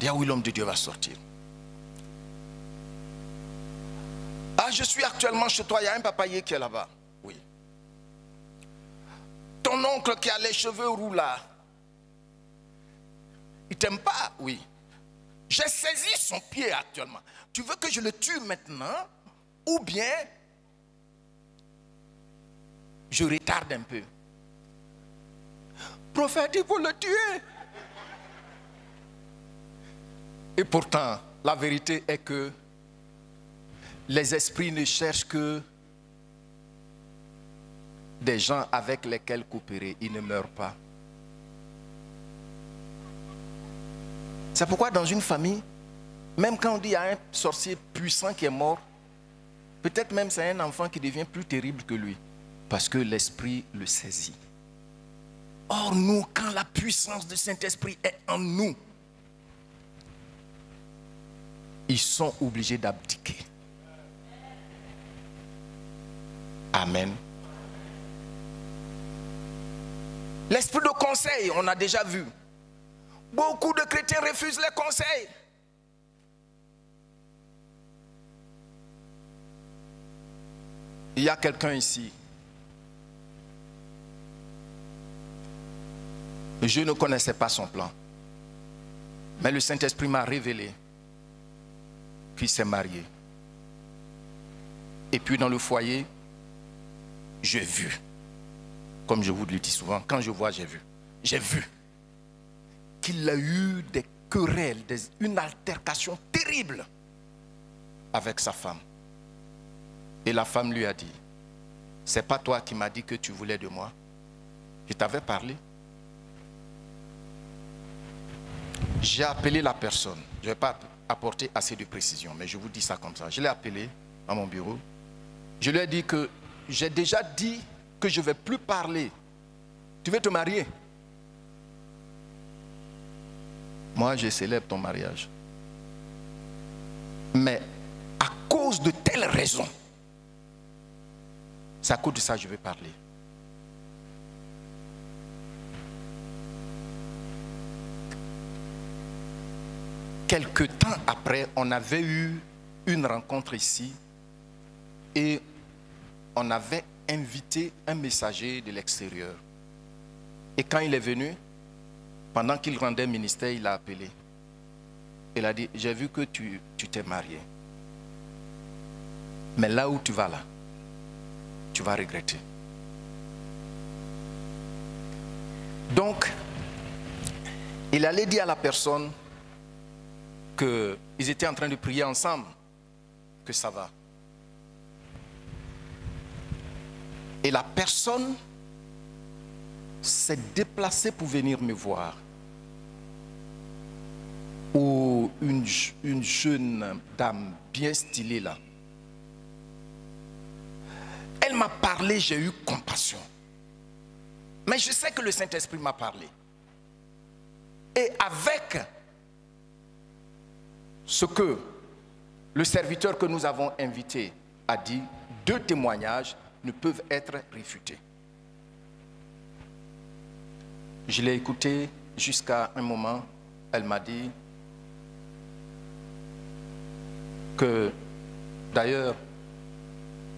[SPEAKER 4] Dis oui, l'homme de Dieu va sortir. Ah, je suis actuellement chez toi, il y a un papayer qui est là-bas. Oui. Ton oncle qui a les cheveux roux là, il t'aime pas? Oui. J'ai saisi son pied actuellement. Tu veux que je le tue maintenant? Ou bien je retarde un peu? Prophète, il faut le tuer. Et pourtant, la vérité est que les esprits ne cherchent que des gens avec lesquels coopérer. Ils ne meurent pas. C'est pourquoi dans une famille, même quand on dit qu'il y a un sorcier puissant qui est mort, peut-être même c'est un enfant qui devient plus terrible que lui. Parce que l'esprit le saisit. Or nous, quand la puissance du Saint-Esprit est en nous, ils sont obligés d'abdiquer. Amen. L'esprit de conseil, on a déjà vu. Beaucoup de chrétiens refusent les conseils. y a quelqu'un ici. Je ne connaissais pas son plan. Mais le Saint-Esprit m'a révélé qu'il s'est marié. Et puis dans le foyer, j'ai vu. Comme je vous le dis souvent, quand je vois, j'ai vu. J'ai vu qu'il a eu des querelles, une altercation terrible avec sa femme. Et la femme lui a dit, c'est pas toi qui m'as dit que tu voulais de moi. Je t'avais parlé. J'ai appelé la personne. Je ne vais pas apporter assez de précision, mais je vous dis ça comme ça. Je l'ai appelé à mon bureau. Je lui ai dit que j'ai déjà dit que je ne vais plus parler. Tu veux te marier? Moi, je célèbre ton mariage. Mais à cause de telles raisons, c'est à cause de ça que je vais parler. Quelque temps après, on avait eu une rencontre ici et on avait invité un messager de l'extérieur. Et quand il est venu, pendant qu'il rendait ministère, il a appelé. Il a dit, j'ai vu que tu t'es marié. Mais là où tu vas là, tu vas regretter. Donc, il allait dire à la personne qu'ils étaient en train de prier ensemble, que ça va. Et la personne s'est déplacée pour venir me voir. Ou une jeune dame bien stylée là. Elle m'a parlé, j'ai eu compassion. Mais je sais que le Saint-Esprit m'a parlé. Et avec ce que le serviteur que nous avons invité a dit, 2 témoignages ne peuvent être réfutés. Je l'ai écouté jusqu'à un moment, elle m'a dit que, d'ailleurs,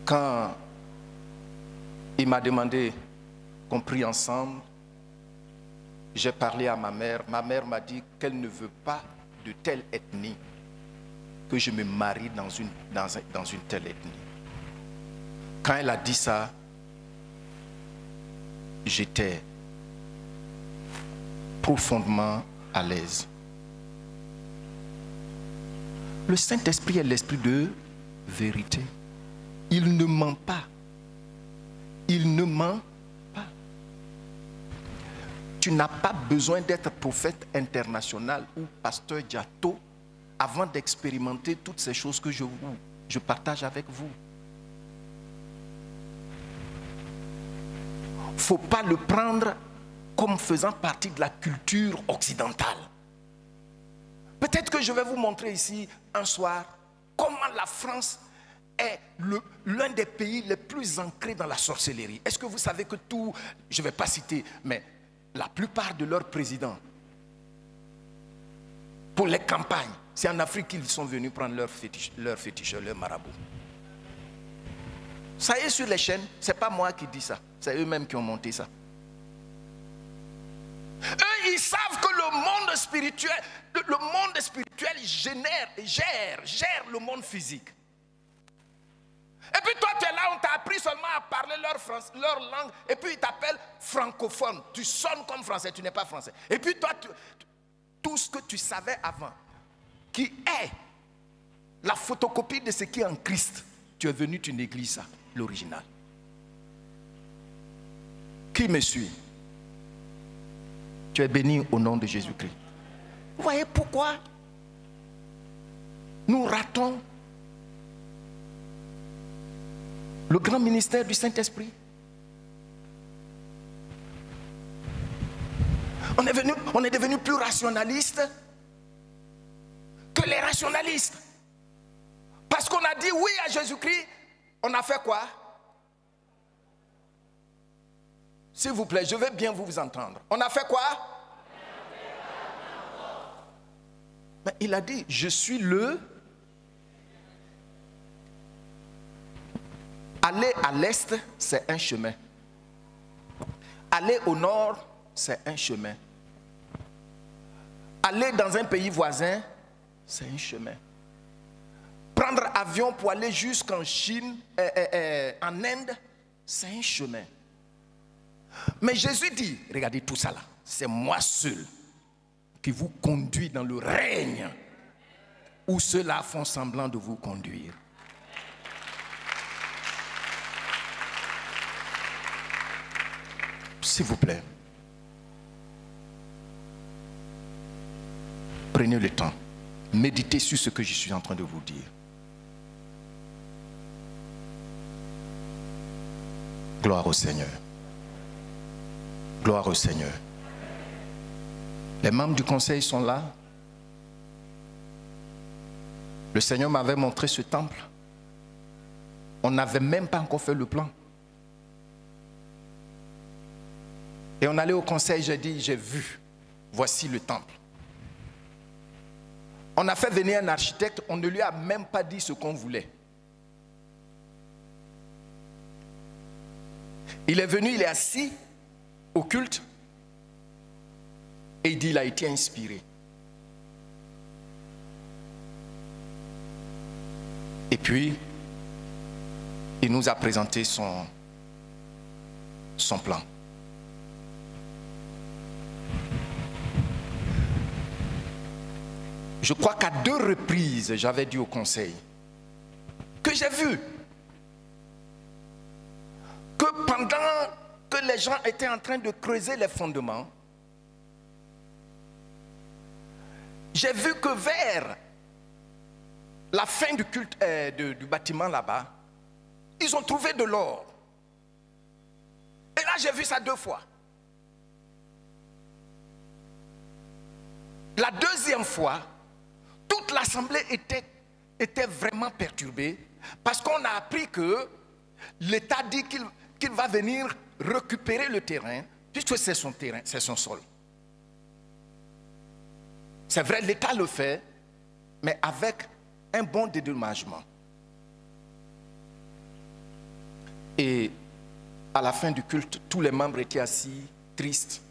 [SPEAKER 4] quand il m'a demandé qu'on prie ensemble, j'ai parlé à ma mère. Ma mère m'a dit qu'elle ne veut pas de telle ethnie, que je me marie dans une telle ethnie. Quand elle a dit ça, j'étais profondément à l'aise. Le Saint-Esprit est l'esprit de vérité. Il ne ment pas. Il ne ment pas. Tu n'as pas besoin d'être prophète international ou pasteur Diato avant d'expérimenter toutes ces choses que je partage avec vous. Il ne faut pas le prendre comme faisant partie de la culture occidentale. Peut-être que je vais vous montrer ici un soir comment la France est l'un des pays les plus ancrés dans la sorcellerie. Est-ce que vous savez que tout, je ne vais pas citer, mais la plupart de leurs présidents, pour les campagnes, c'est en Afrique qu'ils sont venus prendre leurs féticheurs, leurs marabouts. Ça y est sur les chaînes, ce n'est pas moi qui dis ça, c'est eux-mêmes qui ont monté ça. Eux, ils savent que le monde spirituel gère le monde physique. Et puis toi, tu es là, on t'a appris seulement à parler leur langue, et puis ils t'appellent francophone. Tu sonnes comme français, tu n'es pas français. Et puis toi, tout ce que tu savais avant, qui est la photocopie de ce qui est en Christ, tu es venu, tu négliges ça, l'original. Qui me suit? Tu es béni au nom de Jésus-Christ. Vous voyez pourquoi nous ratons le grand ministère du Saint-Esprit? On est devenu plus rationaliste que les rationalistes. Parce qu'on a dit oui à Jésus-Christ, on a fait quoi? S'il vous plaît, je veux bien vous entendre. On a fait quoi? Mais il a dit, je suis le... Aller à l'est, c'est un chemin. Aller au nord, c'est un chemin. Aller dans un pays voisin, c'est un chemin. Prendre avion pour aller jusqu'en Chine, en Inde, c'est un chemin. Mais Jésus dit, regardez tout ça là, c'est moi seul qui vous conduit dans le règne où ceux-là font semblant de vous conduire. S'il vous plaît, prenez le temps, méditez sur ce que je suis en train de vous dire. Gloire au Seigneur. Gloire au Seigneur. Les membres du conseil sont là. Le Seigneur m'avait montré ce temple. On n'avait même pas encore fait le plan. Et on allait au conseil, j'ai dit, j'ai vu, voici le temple. On a fait venir un architecte, on ne lui a même pas dit ce qu'on voulait. Il est venu, il est assis au culte et il dit, il a été inspiré. Et puis, il nous a présenté son plan. Je crois qu'à 2 reprises, j'avais dit au conseil que j'ai vu que pendant que les gens étaient en train de creuser les fondements, j'ai vu que vers la fin du culte du bâtiment là-bas, ils ont trouvé de l'or. Et là, j'ai vu ça 2 fois. La deuxième fois, toute l'assemblée était vraiment perturbée parce qu'on a appris que l'État dit qu'il va venir récupérer le terrain puisque c'est son terrain, c'est son sol. C'est vrai, l'État le fait, mais avec un bon dédommagement. Et à la fin du culte, tous les membres étaient assis, tristes.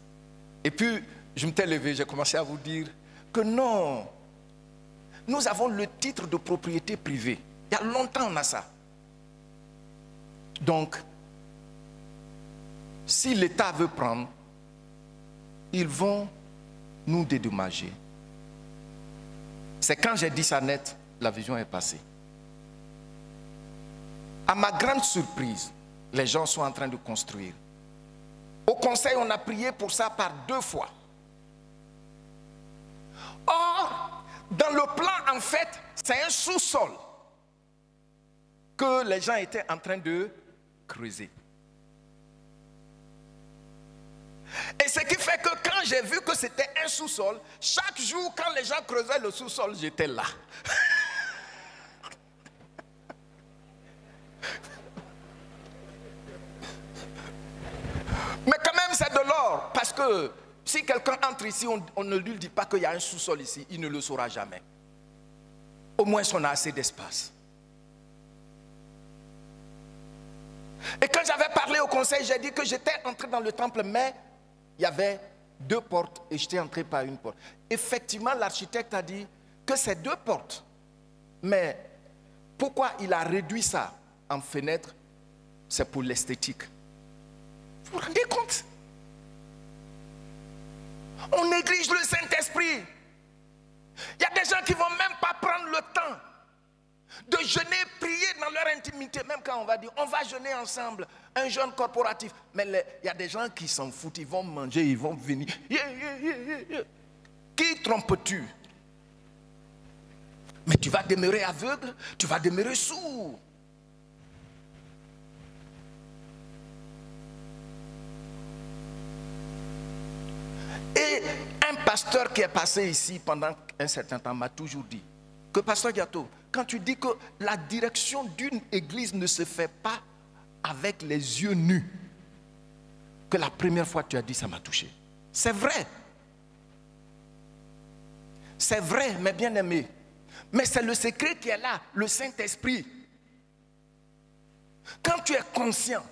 [SPEAKER 4] Et puis, je m'étais levé, j'ai commencé à vous dire que non, nous avons le titre de propriété privée. Il y a longtemps on a ça. Donc, si l'État veut prendre, ils vont nous dédommager. C'est quand j'ai dit ça net, la vision est passée. À ma grande surprise, les gens sont en train de construire. Au conseil, on a prié pour ça par 2 fois. Or, dans le plan, en fait, c'est un sous-sol que les gens étaient en train de creuser. Et ce qui fait que quand j'ai vu que c'était un sous-sol, chaque jour, quand les gens creusaient le sous-sol, j'étais là. Mais quand même, c'est de l'or. Parce que si quelqu'un entre ici, on ne lui dit pas qu'il y a un sous-sol ici, il ne le saura jamais. Au moins, on a assez d'espace. Et quand j'avais parlé au conseil, j'ai dit que j'étais entré dans le temple, mais il y avait 2 portes et j'étais entré par une porte. Effectivement, l'architecte a dit que c'est 2 portes. Mais pourquoi il a réduit ça en fenêtre? C'est pour l'esthétique. Vous vous rendez compte? On néglige le Saint-Esprit. Il y a des gens qui ne vont même pas prendre le temps de jeûner, prier dans leur intimité. Même quand on va dire, on va jeûner ensemble, un jeûne corporatif. Mais il y a des gens qui s'en foutent, ils vont manger, ils vont venir. Qui trompes-tu? Mais tu vas demeurer aveugle, tu vas demeurer sourd. Et un pasteur qui est passé ici pendant un certain temps m'a toujours dit que, pasteur Giato, quand tu dis que la direction d'une église ne se fait pas avec les yeux nus, que la première fois tu as dit, ça m'a touché. C'est vrai. C'est vrai, mes bien-aimés. Mais c'est le secret qui est là, le Saint-Esprit. quand tu es conscient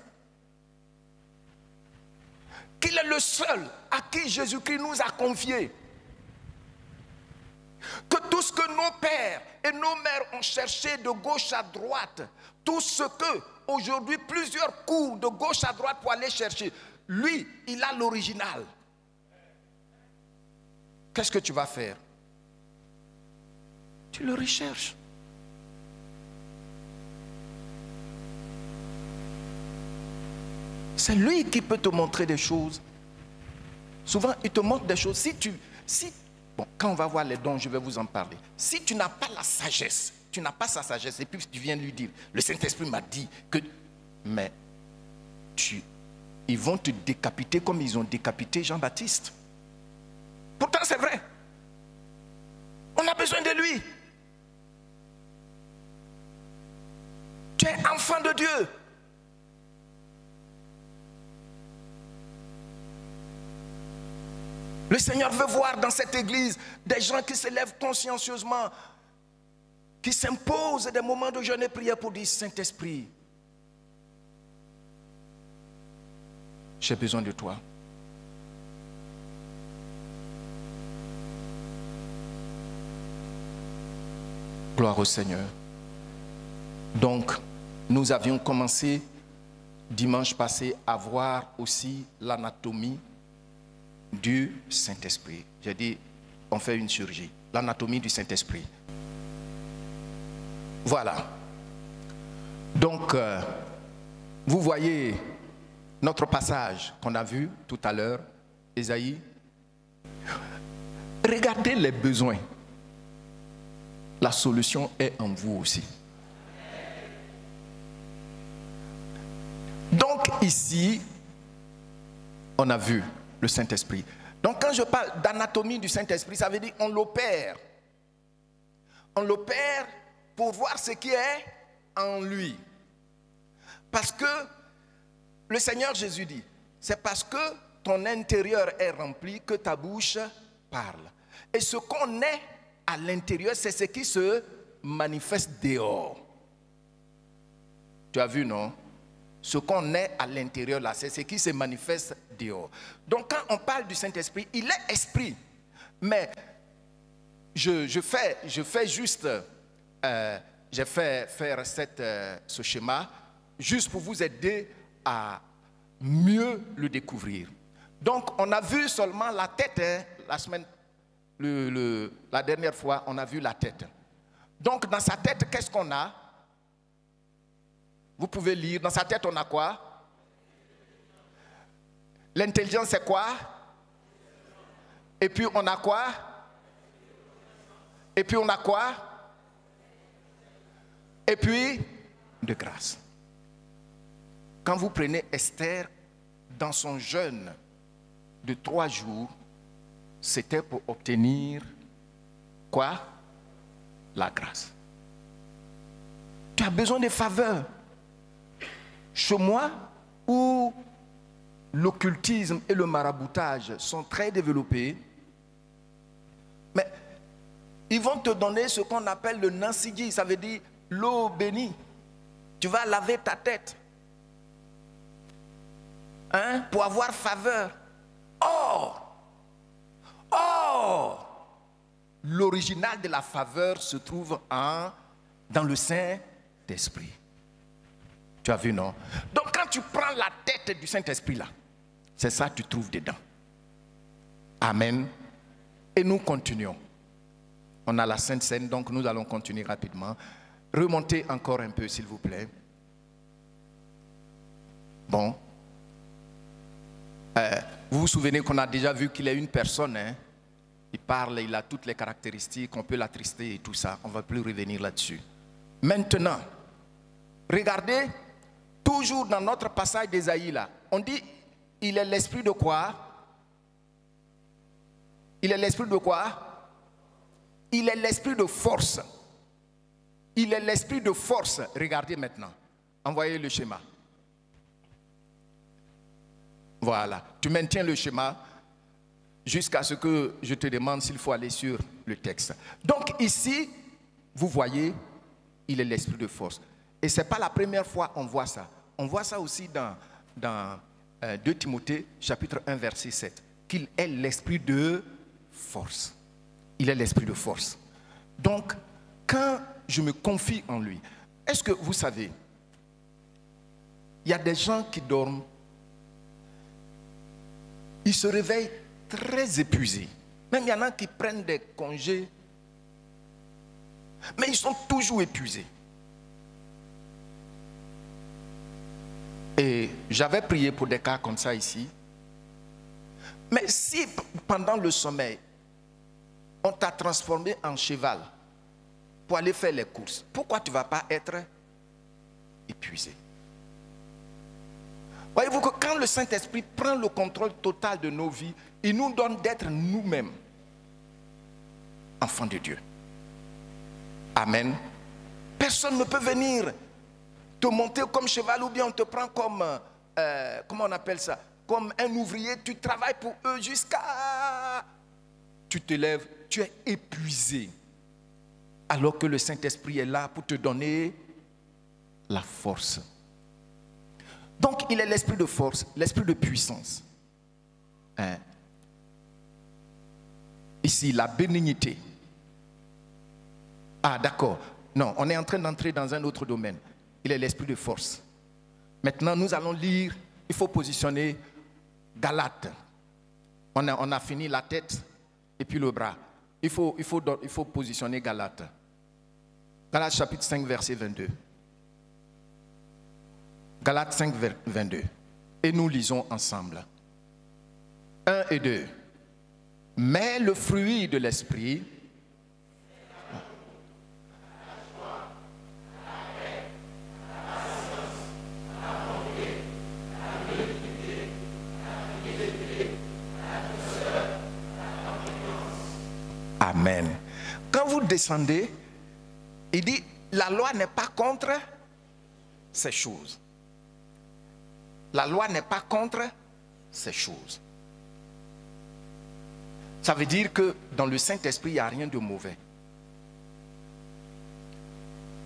[SPEAKER 4] qu'il est le seul à qui Jésus-Christ nous a confié, que tout ce que nos pères et nos mères ont cherché de gauche à droite, tout ce que aujourd'hui plusieurs courent de gauche à droite pour aller chercher, lui, il a l'original. Qu'est-ce que tu vas faire? Tu le recherches. C'est lui qui peut te montrer des choses. Souvent, il te montre des choses. Bon, quand on va voir les dons, je vais vous en parler. Si tu n'as pas la sagesse, tu n'as pas sa sagesse, et puis tu viens lui dire, le Saint-Esprit m'a dit que... Mais ils vont te décapiter comme ils ont décapité Jean-Baptiste. Pourtant, c'est vrai. On a besoin de lui. Tu es enfant de Dieu. Le Seigneur veut voir dans cette église des gens qui se lèvent consciencieusement, qui s'imposent des moments de jeûne et prière pour dire, Saint-Esprit, j'ai besoin de toi. Gloire au Seigneur. Donc, nous avions commencé dimanche passé à voir aussi l'anatomie du Saint-Esprit. J'ai dit, on fait une chirurgie. L'anatomie du Saint-Esprit. Voilà. Donc, vous voyez notre passage qu'on a vu tout à l'heure, Ésaïe. Regardez les besoins. La solution est en vous aussi. Donc ici, on a vu le Saint-Esprit. Donc quand je parle d'anatomie du Saint-Esprit, ça veut dire on l'opère. On l'opère pour voir ce qui est en lui. Parce que le Seigneur Jésus dit, c'est parce que ton intérieur est rempli que ta bouche parle. Et ce qu'on est à l'intérieur, c'est ce qui se manifeste dehors. Tu as vu, non? Ce qu'on est à l'intérieur là, c'est ce qui se manifeste dehors. Donc quand on parle du Saint-Esprit, il est esprit. Mais je fais juste, j'ai fait faire ce schéma juste pour vous aider à mieux le découvrir. Donc on a vu seulement la tête, hein, la dernière fois on a vu la tête. Donc dans sa tête, qu'est-ce qu'on a? Vous pouvez lire, dans sa tête on a quoi? L'intelligence c'est quoi? Et puis on a quoi? Et puis on a quoi? Et puis de grâce. Quand vous prenez Esther, dans son jeûne de 3 jours, c'était pour obtenir quoi? La grâce. Tu as besoin de faveurs. Chez moi, où l'occultisme et le maraboutage sont très développés, mais ils vont te donner ce qu'on appelle le nansigi, ça veut dire l'eau bénie. Tu vas laver ta tête, hein, pour avoir faveur. Or, l'original de la faveur se trouve dans le Saint-Esprit. Tu as vu, non? Donc quand tu prends la tête du Saint-Esprit là, c'est ça que tu trouves dedans. Amen. Et nous continuons. On a la Sainte Seine, donc nous allons continuer rapidement. Remontez encore un peu, s'il vous plaît. Bon. Vous vous souvenez qu'on a déjà vu qu'il est une personne, hein? Il parle, il a toutes les caractéristiques, on peut l'attrister et tout ça. On ne va plus revenir là-dessus. Maintenant, regardez, toujours dans notre passage d'Ésaïe là, on dit, il est l'esprit de quoi? Il est l'esprit de quoi? Il est l'esprit de force. Il est l'esprit de force. Regardez maintenant. Envoyez le schéma. Voilà. Tu maintiens le schéma jusqu'à ce que je te demande s'il faut aller sur le texte. Donc ici, vous voyez, il est l'esprit de force. Et ce n'est pas la première fois qu'on voit ça. On voit ça aussi dans 2 Timothée, chapitre 1, verset 7. Qu'il est l'esprit de force. Il est l'esprit de force. Donc, quand je me confie en lui, est-ce que vous savez, il y a des gens qui dorment, ils se réveillent très épuisés. Même il y en a qui prennent des congés, mais ils sont toujours épuisés. Et j'avais prié pour des cas comme ça ici. Mais si pendant le sommeil, on t'a transformé en cheval pour aller faire les courses, pourquoi tu ne vas pas être épuisé? Voyez-vous que quand le Saint-Esprit prend le contrôle total de nos vies, il nous donne d'être nous-mêmes enfants de Dieu. Amen. Personne ne peut venir te monter comme cheval ou bien on te prend comme, comment on appelle ça, comme un ouvrier, tu travailles pour eux jusqu'à... Tu te lèves, tu es épuisé. Alors que le Saint-Esprit est là pour te donner la force. Donc il est l'esprit de force, l'esprit de puissance. Hein? Ici, la bénignité. Ah d'accord, non, on est en train d'entrer dans un autre domaine. Il est l'esprit de force. Maintenant, nous allons lire, il faut positionner Galates. On a fini la tête et puis le bras. Il faut positionner Galates. Galates chapitre 5, verset 22. Galates 5, 22. Et nous lisons ensemble. 1 et 2. Mais le fruit de l'esprit... Amen. Quand vous descendez, il dit, la loi n'est pas contre ces choses. La loi n'est pas contre ces choses. Ça veut dire que dans le Saint-Esprit, il n'y a rien de mauvais.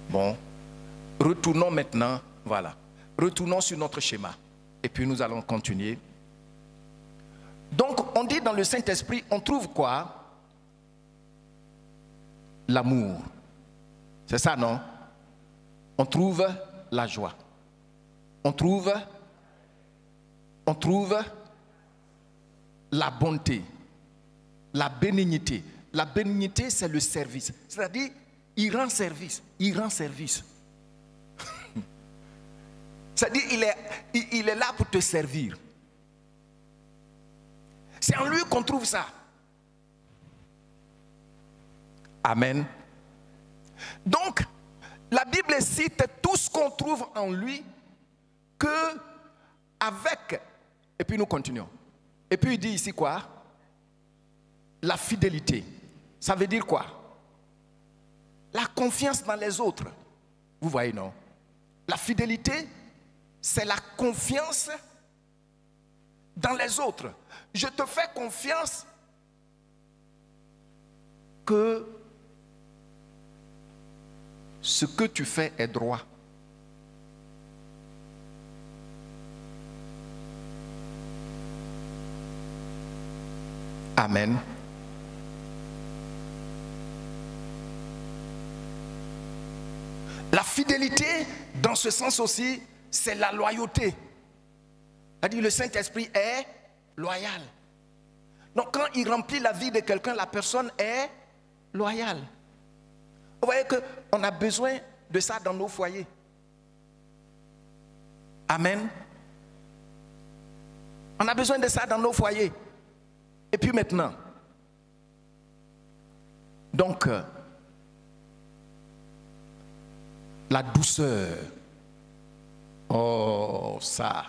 [SPEAKER 4] Bon, retournons maintenant, voilà. Retournons sur notre schéma. Et puis nous allons continuer. Donc, on dit dans le Saint-Esprit, on trouve quoi? L'amour. C'est ça, non? On trouve la joie. On trouve la bonté, la bénignité. La bénignité, c'est le service. C'est-à-dire, il rend service. Il rend service. C'est-à-dire, il est là pour te servir. C'est en lui qu'on trouve ça. Amen. Donc, la Bible cite tout ce qu'on trouve en lui que avec, et puis nous continuons. Et puis il dit ici quoi? La fidélité. Ça veut dire quoi? La confiance dans les autres. Vous voyez, non? La fidélité, c'est la confiance dans les autres. Je te fais confiance que ce que tu fais est droit. Amen. La fidélité, dans ce sens aussi, c'est la loyauté. C'est-à-dire le Saint-Esprit est loyal. Donc quand il remplit la vie de quelqu'un, la personne est loyale. Vous voyez qu'on a besoin de ça dans nos foyers. Amen. On a besoin de ça dans nos foyers. Et puis maintenant, donc, la douceur. Oh, ça.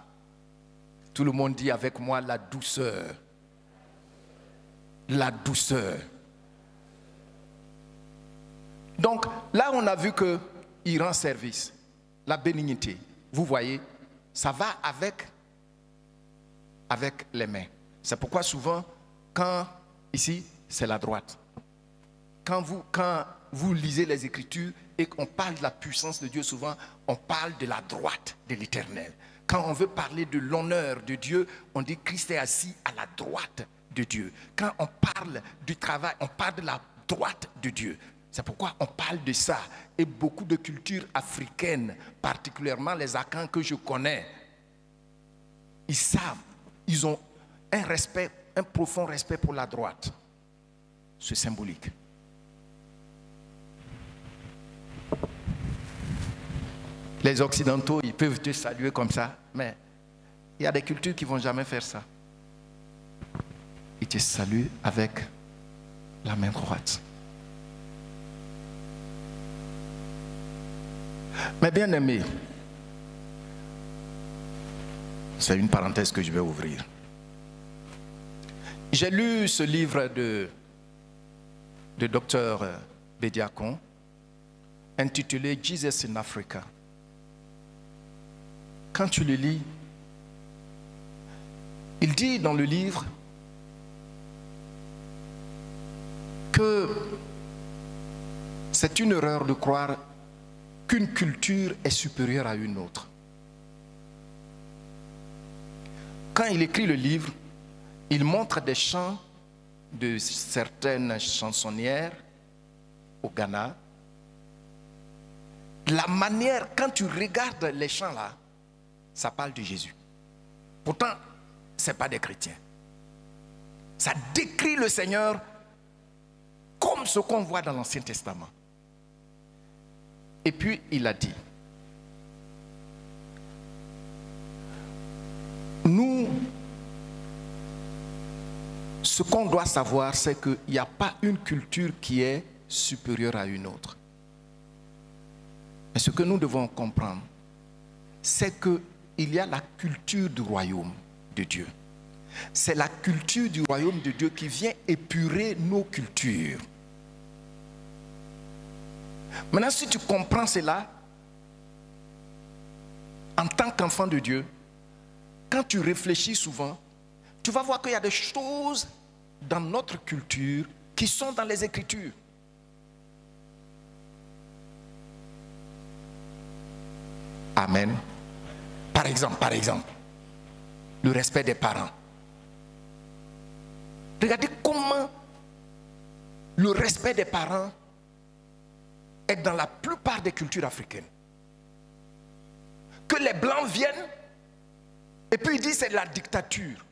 [SPEAKER 4] Tout le monde dit avec moi la douceur. La douceur. Donc, là, on a vu qu'il rend service. La bénignité. Vous voyez, ça va avec les mains. C'est pourquoi souvent, quand, ici, c'est la droite. Quand vous lisez les Écritures et qu'on parle de la puissance de Dieu, souvent, on parle de la droite de l'Éternel. Quand on veut parler de l'honneur de Dieu, on dit Christ est assis à la droite de Dieu. Quand on parle du travail, on parle de la droite de Dieu. C'est pourquoi on parle de ça. Et beaucoup de cultures africaines, particulièrement les Akans que je connais, ils savent, ils ont un respect, un profond respect pour la droite. C'est symbolique. Les Occidentaux, ils peuvent te saluer comme ça, mais il y a des cultures qui ne vont jamais faire ça. Ils te saluent avec la main droite. Mais bien aimé, c'est une parenthèse que je vais ouvrir. J'ai lu ce livre de Dr. Bediakon intitulé Jesus in Africa. Quand tu le lis, il dit dans le livre que c'est une erreur de croire qu'une culture est supérieure à une autre. Quand il écrit le livre, il montre des chants de certaines chansonnières au Ghana. La manière, quand tu regardes les chants là, ça parle de Jésus. Pourtant, ce n'est pas des chrétiens. Ça décrit le Seigneur comme ce qu'on voit dans l'Ancien Testament. Et puis, il a dit, nous, ce qu'on doit savoir, c'est qu'il n'y a pas une culture qui est supérieure à une autre. Mais ce que nous devons comprendre, c'est qu'il y a la culture du royaume de Dieu. C'est la culture du royaume de Dieu qui vient épurer nos cultures. Maintenant, si tu comprends cela, en tant qu'enfant de Dieu, quand tu réfléchis souvent, tu vas voir qu'il y a des choses dans notre culture qui sont dans les Écritures. Amen. Par exemple, le respect des parents. Regardez comment le respect des parents est dans la plupart des cultures africaines. Que les Blancs viennent et puis ils disent c'est la dictature.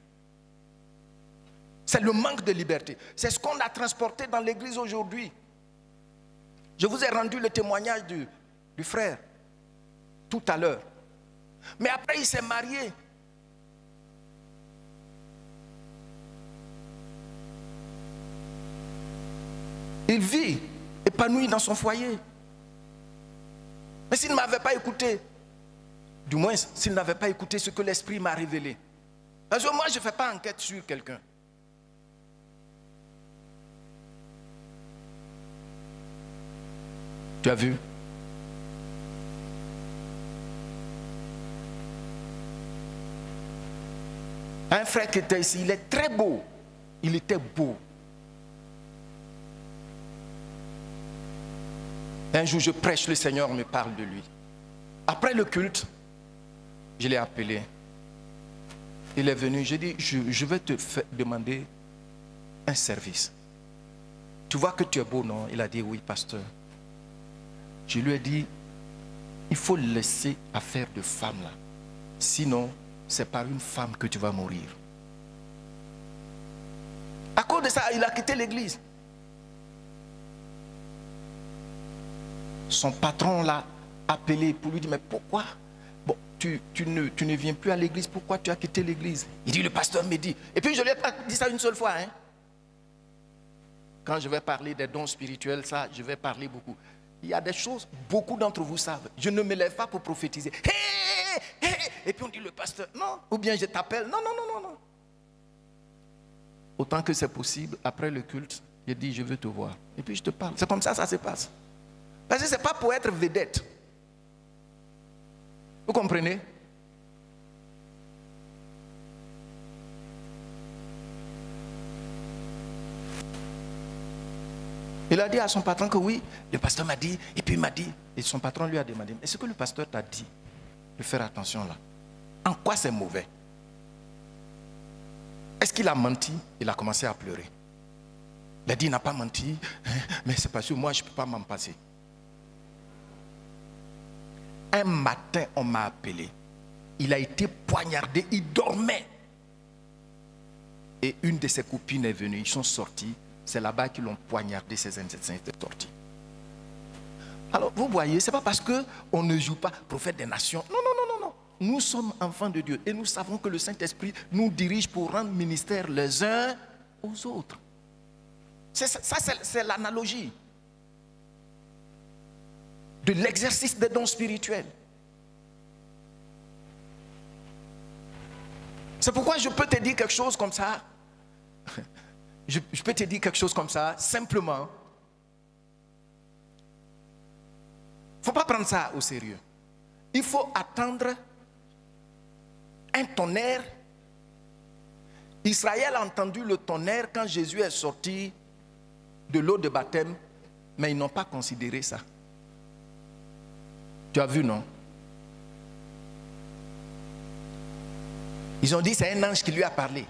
[SPEAKER 4] C'est le manque de liberté. C'est ce qu'on a transporté dans l'église aujourd'hui. Je vous ai rendu le témoignage du frère tout à l'heure. Mais après il s'est marié. Il vit épanoui dans son foyer. Mais s'il ne m'avait pas écouté, du moins s'il n'avait pas écouté ce que l'Esprit m'a révélé. Parce que moi je ne fais pas enquête sur quelqu'un. Tu as vu? Un frère qui était ici, il est très beau. Il était beau. Un jour, je prêche, le Seigneur me parle de lui. Après le culte, je l'ai appelé. Il est venu, j'ai dit, je vais te demander un service. Tu vois que tu es beau, non? Il a dit, oui, pasteur. Je lui ai dit, il faut laisser affaire de femme là. Sinon, c'est par une femme que tu vas mourir. À cause de ça, il a quitté l'église. Son patron l'a appelé pour lui dire, mais pourquoi? Bon, tu ne viens plus à l'église, pourquoi tu as quitté l'église? Il dit, le pasteur me dit. Et puis je ne lui ai pas dit ça une seule fois. Hein? Quand je vais parler des dons spirituels, ça, je vais parler beaucoup. Il y a des choses, beaucoup d'entre vous savent. Je ne me lève pas pour prophétiser. Hey, hey, et puis on dit le pasteur, non. Ou bien je t'appelle, non. Autant que c'est possible, après le culte, je dis, je veux te voir. Et puis je te parle. C'est comme ça se passe. Parce que ce n'est pas pour être vedette. Vous comprenez? Il a dit à son patron que oui, le pasteur m'a dit, et puis il m'a dit, et son patron lui a demandé, est-ce que le pasteur t'a dit de faire attention là? En quoi c'est mauvais? Est-ce qu'il a menti? Il a commencé à pleurer. Il a dit, il n'a pas menti, mais c'est parce que moi je ne peux pas m'en passer. Un matin, on m'a appelé. Il a été poignardé, il dormait. Et une de ses copines est venue, ils sont sortis. C'est là-bas qu'ils l'ont poignardé, ces intercesseurs étaient sortis. Alors, vous voyez, ce n'est pas parce qu'on ne joue pas prophète des nations. Non, non, non, non, non. Nous sommes enfants de Dieu et nous savons que le Saint-Esprit nous dirige pour rendre ministère les uns aux autres. Ça, c'est l'analogie de l'exercice des dons spirituels. C'est pourquoi je peux te dire quelque chose comme ça. Je peux te dire quelque chose comme ça, simplement. Il ne faut pas prendre ça au sérieux. Il faut attendre un tonnerre. Israël a entendu le tonnerre quand Jésus est sorti de l'eau de baptême, mais ils n'ont pas considéré ça. Tu as vu, non? Ils ont dit c'est un ange qui lui a parlé.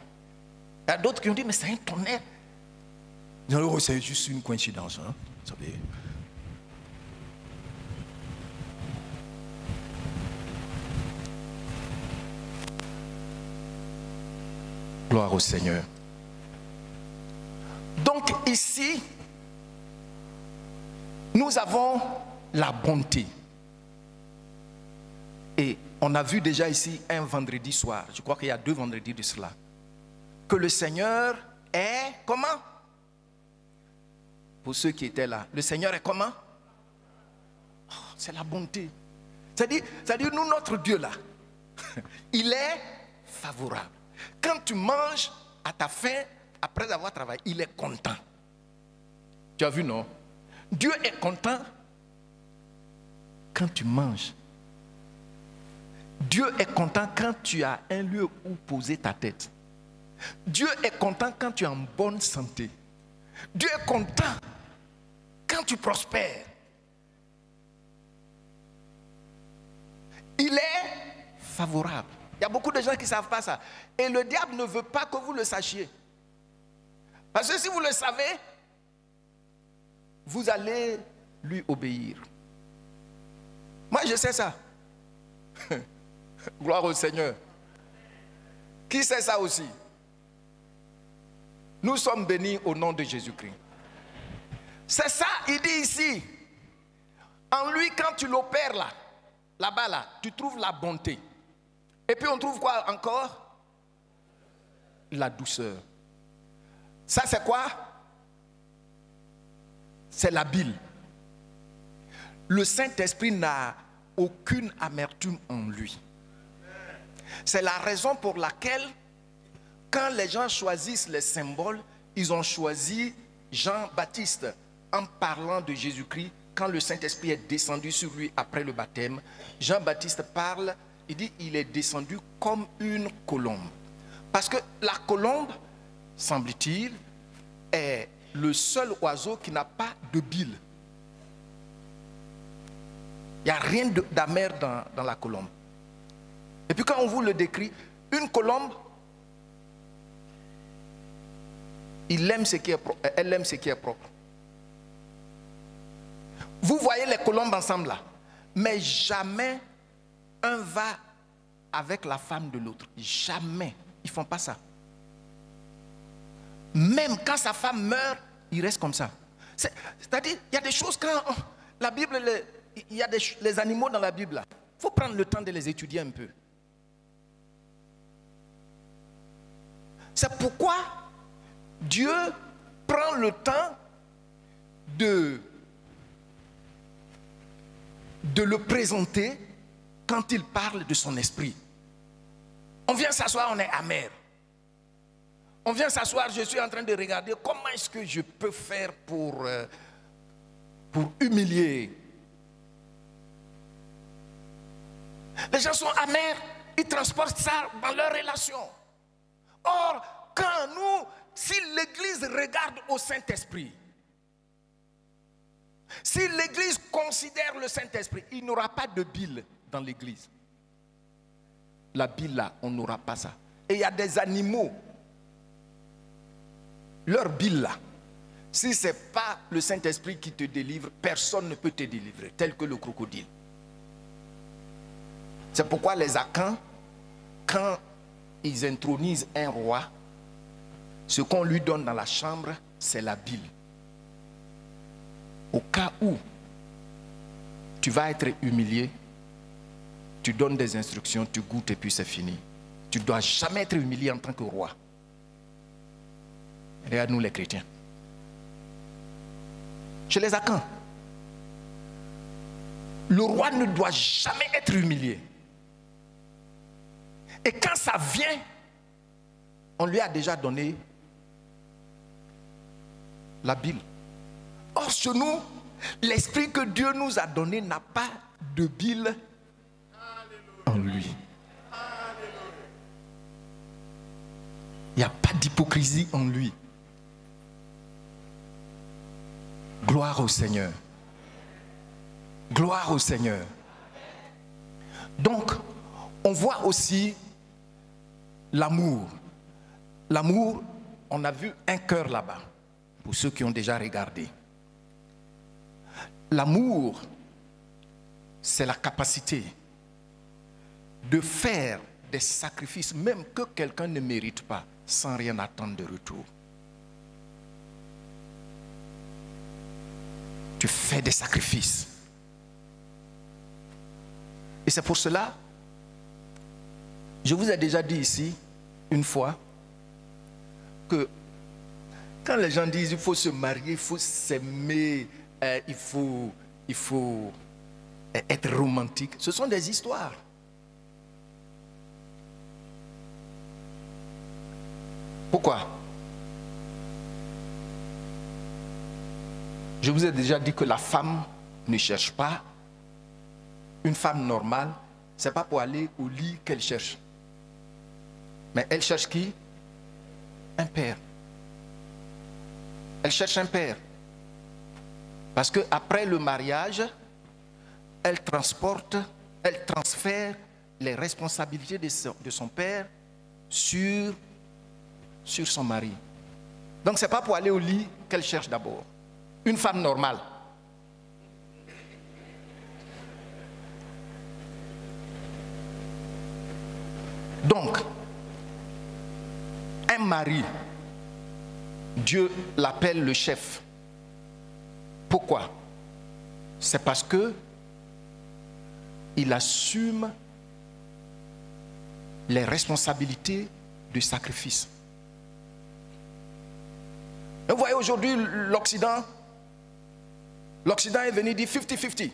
[SPEAKER 4] Il y a d'autres qui ont dit mais c'est un tonnerre. Ils ont dit oh, c'est juste une coïncidence. Hein? Vous savez. Gloire au Seigneur. Donc ici, nous avons la bonté. Et on a vu déjà ici un vendredi soir, je crois qu'il y a 2 vendredis de cela, que le Seigneur est comment? Pour ceux qui étaient là, le Seigneur est comment? Oh, c'est la bonté. C'est-à-dire nous, notre Dieu là, il est favorable. Quand tu manges à ta faim, après avoir travaillé, il est content. Tu as vu, non? Dieu est content quand tu manges. Dieu est content quand tu as un lieu où poser ta tête. Dieu est content quand tu es en bonne santé. Dieu est content quand tu prospères. Il est favorable. Il y a beaucoup de gens qui ne savent pas ça. Et le diable ne veut pas que vous le sachiez. Parce que si vous le savez, vous allez lui obéir. Moi, je sais ça. Gloire au Seigneur. Qui sait ça aussi? Nous sommes bénis au nom de Jésus-Christ. C'est ça, il dit ici. En lui, quand tu l'opères là, là-bas là, tu trouves la bonté. Et puis on trouve quoi encore? La douceur. Ça c'est quoi? C'est la bile. Le Saint-Esprit n'a aucune amertume en lui. C'est la raison pour laquelle, quand les gens choisissent les symboles, ils ont choisi Jean-Baptiste en parlant de Jésus-Christ. Quand le Saint-Esprit est descendu sur lui après le baptême, Jean-Baptiste parle, il dit il est descendu comme une colombe. Parce que la colombe, semble-t-il, est le seul oiseau qui n'a pas de bile. Il n'y a rien d'amer dans la colombe. Et puis quand on vous le décrit, une colombe, elle aime ce qui est propre. Vous voyez les colombes ensemble là, mais jamais un va avec la femme de l'autre. Jamais. Ils ne font pas ça. Même quand sa femme meurt, il reste comme ça. C'est-à-dire, il y a des choses quand la Bible, il y a les animaux dans la Bible là. Il faut prendre le temps de les étudier un peu. C'est pourquoi Dieu prend le temps de le présenter quand il parle de son esprit. On vient s'asseoir, on est amer. On vient s'asseoir, je suis en train de regarder comment est-ce que je peux faire pour humilier. Les gens sont amers, ils transportent ça dans leur relation. Or, quand nous, si l'Église regarde au Saint-Esprit, Si l'église considère le Saint-Esprit, il n'y aura pas de bile dans l'église. La bile là, on n'aura pas ça. Et il y a des animaux, leur bile là, si ce n'est pas le Saint-Esprit qui te délivre, personne ne peut te délivrer, tel que le crocodile. C'est pourquoi les Akans, quand ils intronisent un roi, ce qu'on lui donne dans la chambre, c'est la bile. Au cas où tu vas être humilié, tu donnes des instructions, tu goûtes et puis c'est fini. Tu ne dois jamais être humilié en tant que roi. Regarde-nous les chrétiens. Chez les Akans, le roi ne doit jamais être humilié. Et quand ça vient, on lui a déjà donné la bile. Or, chez nous, l'esprit que Dieu nous a donné n'a pas de bile en lui. Il n'y a pas d'hypocrisie en lui. Gloire au Seigneur. Gloire au Seigneur. Donc, on voit aussi l'amour. L'amour, on a vu un cœur là-bas, pour ceux qui ont déjà regardé. L'amour, c'est la capacité de faire des sacrifices, même que quelqu'un ne mérite pas, sans rien attendre de retour. Tu fais des sacrifices. Et c'est pour cela, je vous ai déjà dit ici, une fois, que quand les gens disent il faut se marier, il faut s'aimer, il faut être romantique, ce sont des histoires. Pourquoi? Je vous ai déjà dit que la femme ne cherche pas. Une femme normale, ce n'est pas pour aller au lit qu'elle cherche. Mais elle cherche qui? Un père. Elle cherche un père. Parce qu'après le mariage, elle transfère les responsabilités de son père sur son mari. Donc ce n'est pas pour aller au lit qu'elle cherche d'abord. Une femme normale. Donc, un mari, Dieu l'appelle le chef. Pourquoi? C'est parce que il assume les responsabilités du sacrifice. Vous voyez aujourd'hui l'Occident est venu dire 50-50.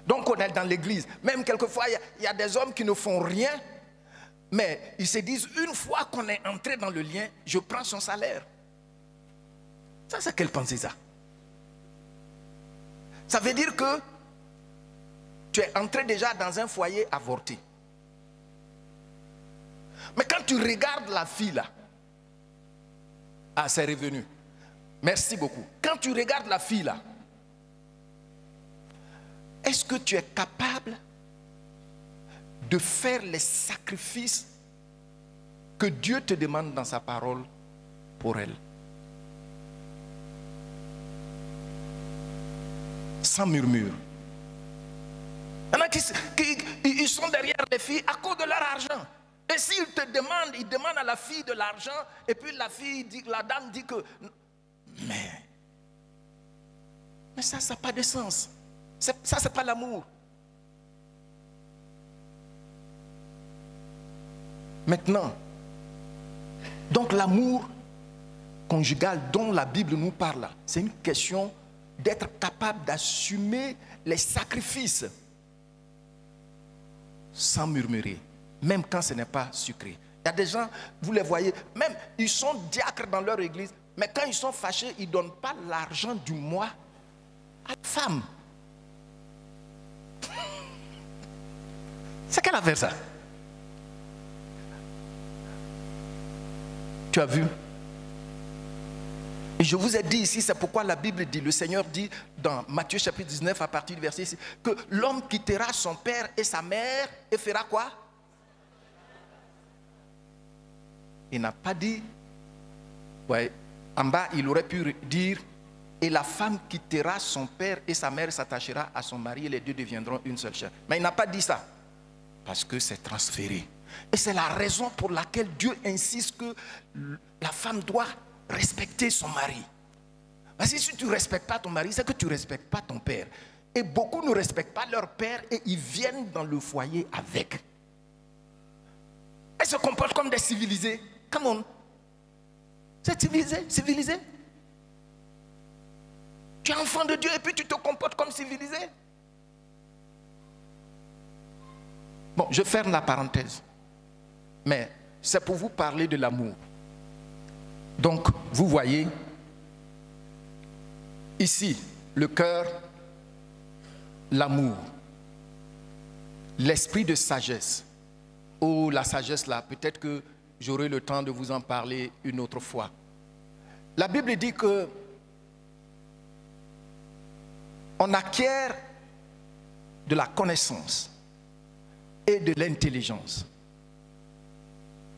[SPEAKER 4] Donc on est dans l'église. Même quelquefois, il y a des hommes qui ne font rien, mais ils se disent, une fois qu'on est entré dans le lien, je prends son salaire. Ça, c'est quelle pensée ça? Ça veut dire que tu es entré déjà dans un foyer avorté. Mais quand tu regardes la fille là, ah, c'est revenu. Merci beaucoup. Quand tu regardes la fille là, est-ce que tu es capable de faire les sacrifices que Dieu te demande dans sa parole pour elle? Sans murmure. Il y en a qui sont derrière les filles à cause de leur argent. Et s'ils te demandent, ils demandent à la fille de l'argent, et puis la dame dit que mais ça n'a pas de sens. Ça, c'est pas l'amour. Maintenant, donc l'amour conjugal dont la Bible nous parle, c'est une question d'être capable d'assumer les sacrifices sans murmurer, même quand ce n'est pas sucré. Il y a des gens, vous les voyez, même ils sont diacres dans leur église, mais quand ils sont fâchés, ils ne donnent pas l'argent du mois à la femme. C'est quelle affaire ça? Tu as vu? Et je vous ai dit ici, c'est pourquoi la Bible dit, le Seigneur dit dans Matthieu chapitre 19 à partir du verset 6, que l'homme quittera son père et sa mère et fera quoi? Il n'a pas dit, ouais, en bas il aurait pu dire, et la femme quittera son père et sa mère s'attachera à son mari et les deux deviendront une seule chair. Mais il n'a pas dit ça, parce que c'est transféré. Et c'est la raison pour laquelle Dieu insiste que la femme doit respecter son mari. Parce que si tu ne respectes pas ton mari, c'est que tu ne respectes pas ton père. Et beaucoup ne respectent pas leur père et ils viennent dans le foyer avec. Elles se comportent comme des civilisés. Come on. C'est civilisé, civilisé. Tu es enfant de Dieu et puis tu te comportes comme civilisé. Bon, je ferme la parenthèse. Mais c'est pour vous parler de l'amour. Donc, vous voyez, ici, le cœur, l'amour, l'esprit de sagesse. Oh, la sagesse là, peut-être que j'aurai le temps de vous en parler une autre fois. La Bible dit que on acquiert de la connaissance et de l'intelligence.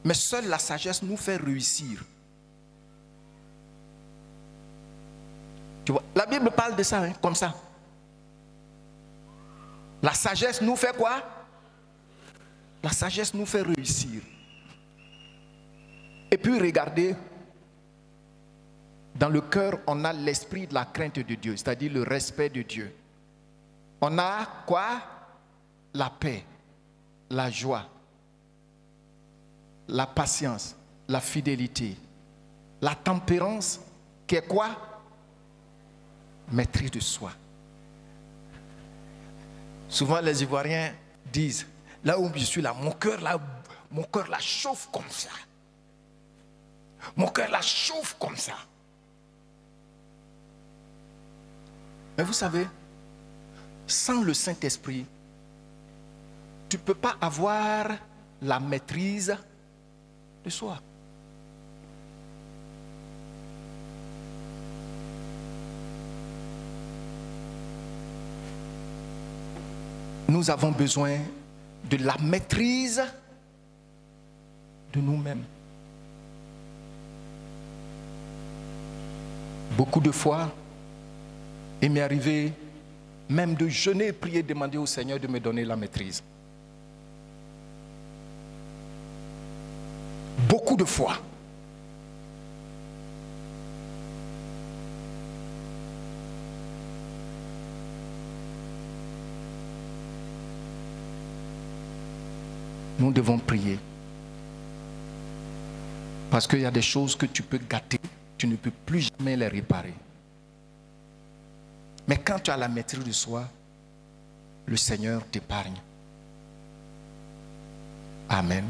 [SPEAKER 4] Mais seule la sagesse nous fait réussir. Tu vois, la Bible parle de ça, hein, comme ça. La sagesse nous fait quoi? La sagesse nous fait réussir. Et puis regardez, dans le cœur, on a l'esprit de la crainte de Dieu, c'est-à-dire le respect de Dieu. On a quoi? La paix, la joie, la patience, la fidélité, la tempérance, qui est quoi? Maîtrise de soi. Souvent les Ivoiriens disent, là où je suis là, mon cœur là chauffe comme ça. Mon cœur là chauffe comme ça. Mais vous savez, sans le Saint-Esprit, tu ne peux pas avoir la maîtrise de soi. Nous avons besoin de la maîtrise de nous-mêmes. Beaucoup de fois, il m'est arrivé même de jeûner, prier, demander au Seigneur de me donner la maîtrise. Beaucoup de fois. Nous devons prier. Parce qu'il y a des choses que tu peux gâter, tu ne peux plus jamais les réparer. Mais quand tu as la maîtrise de soi, le Seigneur t'épargne. Amen.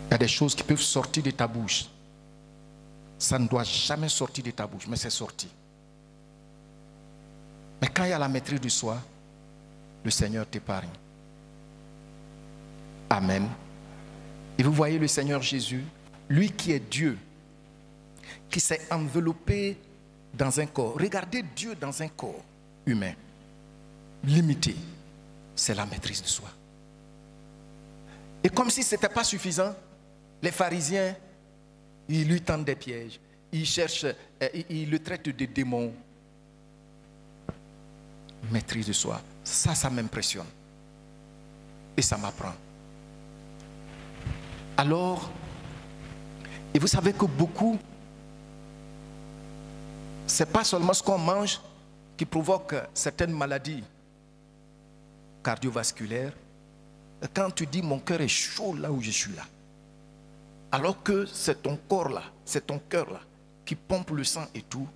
[SPEAKER 4] Il y a des choses qui peuvent sortir de ta bouche. Ça ne doit jamais sortir de ta bouche, mais c'est sorti. Mais quand il y a la maîtrise de soi, le Seigneur t'épargne. Amen. Et vous voyez le Seigneur Jésus, lui qui est Dieu, qui s'est enveloppé dans un corps. Regardez Dieu dans un corps humain, limité. C'est la maîtrise de soi. Et comme si ce n'était pas suffisant, les pharisiens, ils lui tendent des pièges. Ils cherchent, ils le traitent de démon. Maîtrise de soi. Ça m'impressionne. Et ça m'apprend. Alors, et vous savez que beaucoup, c'est pas seulement ce qu'on mange qui provoque certaines maladies cardiovasculaires. Quand tu dis mon cœur est chaud là où je suis là, alors que c'est ton corps là, c'est ton cœur là qui pompe le sang et tout,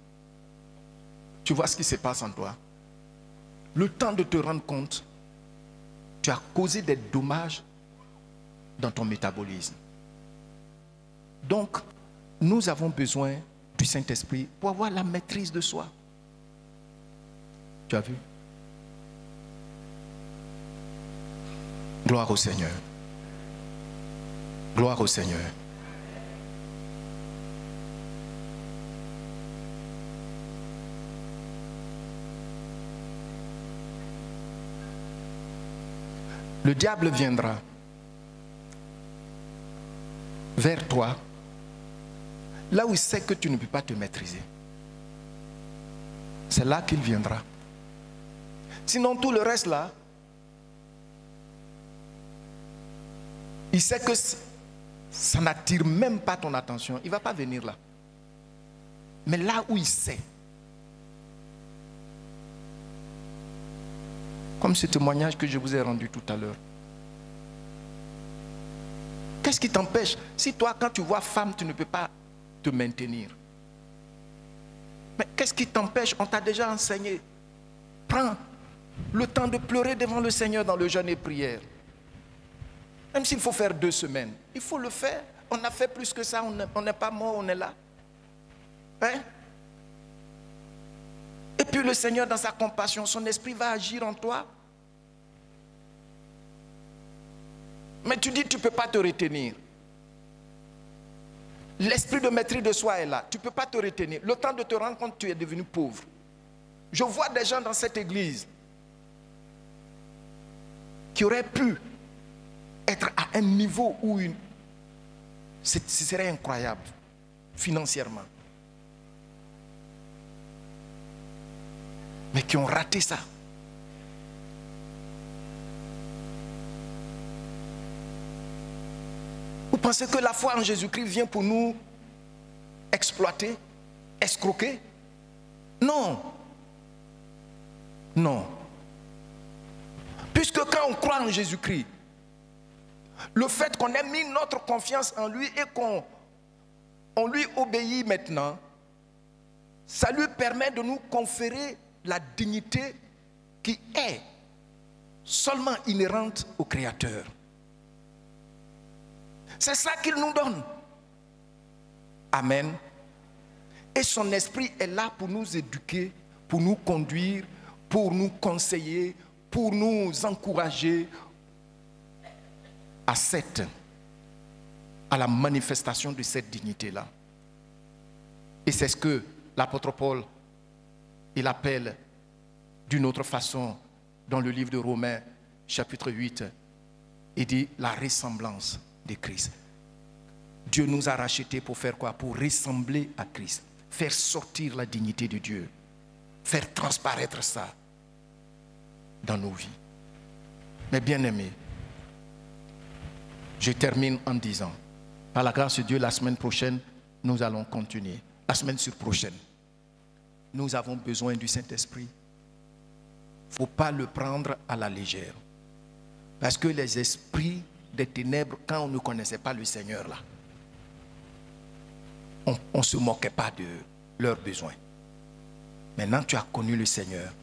[SPEAKER 4] tu vois ce qui se passe en toi. Le temps de te rendre compte, tu as causé des dommages dans ton métabolisme. Donc, nous avons besoin du Saint-Esprit pour avoir la maîtrise de soi. Tu as vu? Gloire au Seigneur. Gloire au Seigneur. Le diable viendra vers toi, là où il sait que tu ne peux pas te maîtriser. C'est là qu'il viendra. Sinon, tout le reste là, il sait que ça n'attire même pas ton attention. Il ne va pas venir là. Mais là où il sait, comme ce témoignage que je vous ai rendu tout à l'heure. Qu'est-ce qui t'empêche? Si toi, quand tu vois femme, tu ne peux pas te maintenir. Mais qu'est-ce qui t'empêche? On t'a déjà enseigné. Prends le temps de pleurer devant le Seigneur dans le jeûne et prière. Même s'il faut faire 2 semaines, il faut le faire. On a fait plus que ça, on n'est pas mort, on est là. Hein? Et puis le Seigneur, dans sa compassion, son esprit va agir en toi. Mais tu dis, tu ne peux pas te retenir. L'esprit de maîtrise de soi est là. Tu ne peux pas te retenir. Le temps de te rendre compte que tu es devenu pauvre. Je vois des gens dans cette église qui auraient pu être à un niveau où ce serait incroyable financièrement. Mais qui ont raté ça. Vous pensez que la foi en Jésus-Christ vient pour nous exploiter, escroquer? Non. Non. Puisque quand on croit en Jésus-Christ, le fait qu'on ait mis notre confiance en lui et qu'on lui obéit maintenant, ça lui permet de nous conférer la dignité qui est seulement inhérente au Créateur. C'est ça qu'il nous donne. Amen. Et son esprit est là pour nous éduquer, pour nous conduire, pour nous conseiller, pour nous encourager à la manifestation de cette dignité-là. Et c'est ce que l'apôtre Paul, il appelle d'une autre façon dans le livre de Romains, chapitre 8, il dit la ressemblance de Christ. Dieu nous a rachetés pour faire quoi? Pour ressembler à Christ, faire sortir la dignité de Dieu, faire transparaître ça dans nos vies. Mais bien aimés, je termine en disant, par la grâce de Dieu, la semaine prochaine, nous allons continuer. La semaine sur prochaine, nous avons besoin du Saint-Esprit. Il ne faut pas le prendre à la légère. Parce que les esprits des ténèbres, quand on ne connaissait pas le Seigneur là, on ne se moquait pas de leurs besoins. Maintenant tu as connu le Seigneur.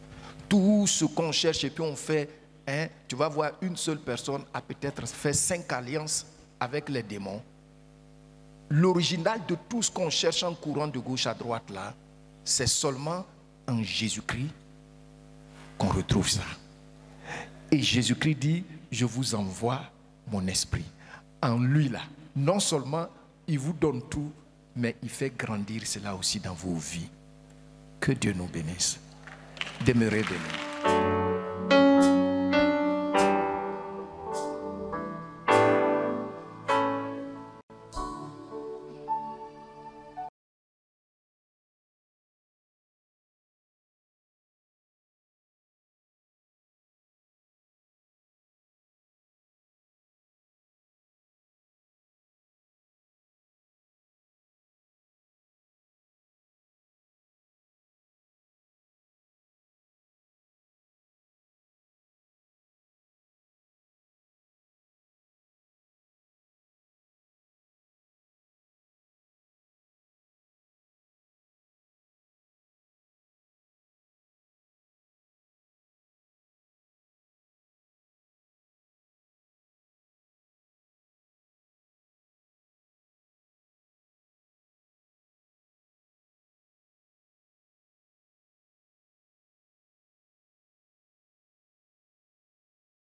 [SPEAKER 4] Tout ce qu'on cherche et puis on fait, hein, tu vas voir une seule personne a peut-être fait 5 alliances avec les démons. L'original de tout ce qu'on cherche en courant de gauche à droite là, c'est seulement en Jésus-Christ qu'on retrouve ça. Et Jésus-Christ dit, je vous envoie mon esprit. En lui là, non seulement il vous donne tout, mais il fait grandir cela aussi dans vos vies. Que Dieu nous bénisse. Demeurez bénis.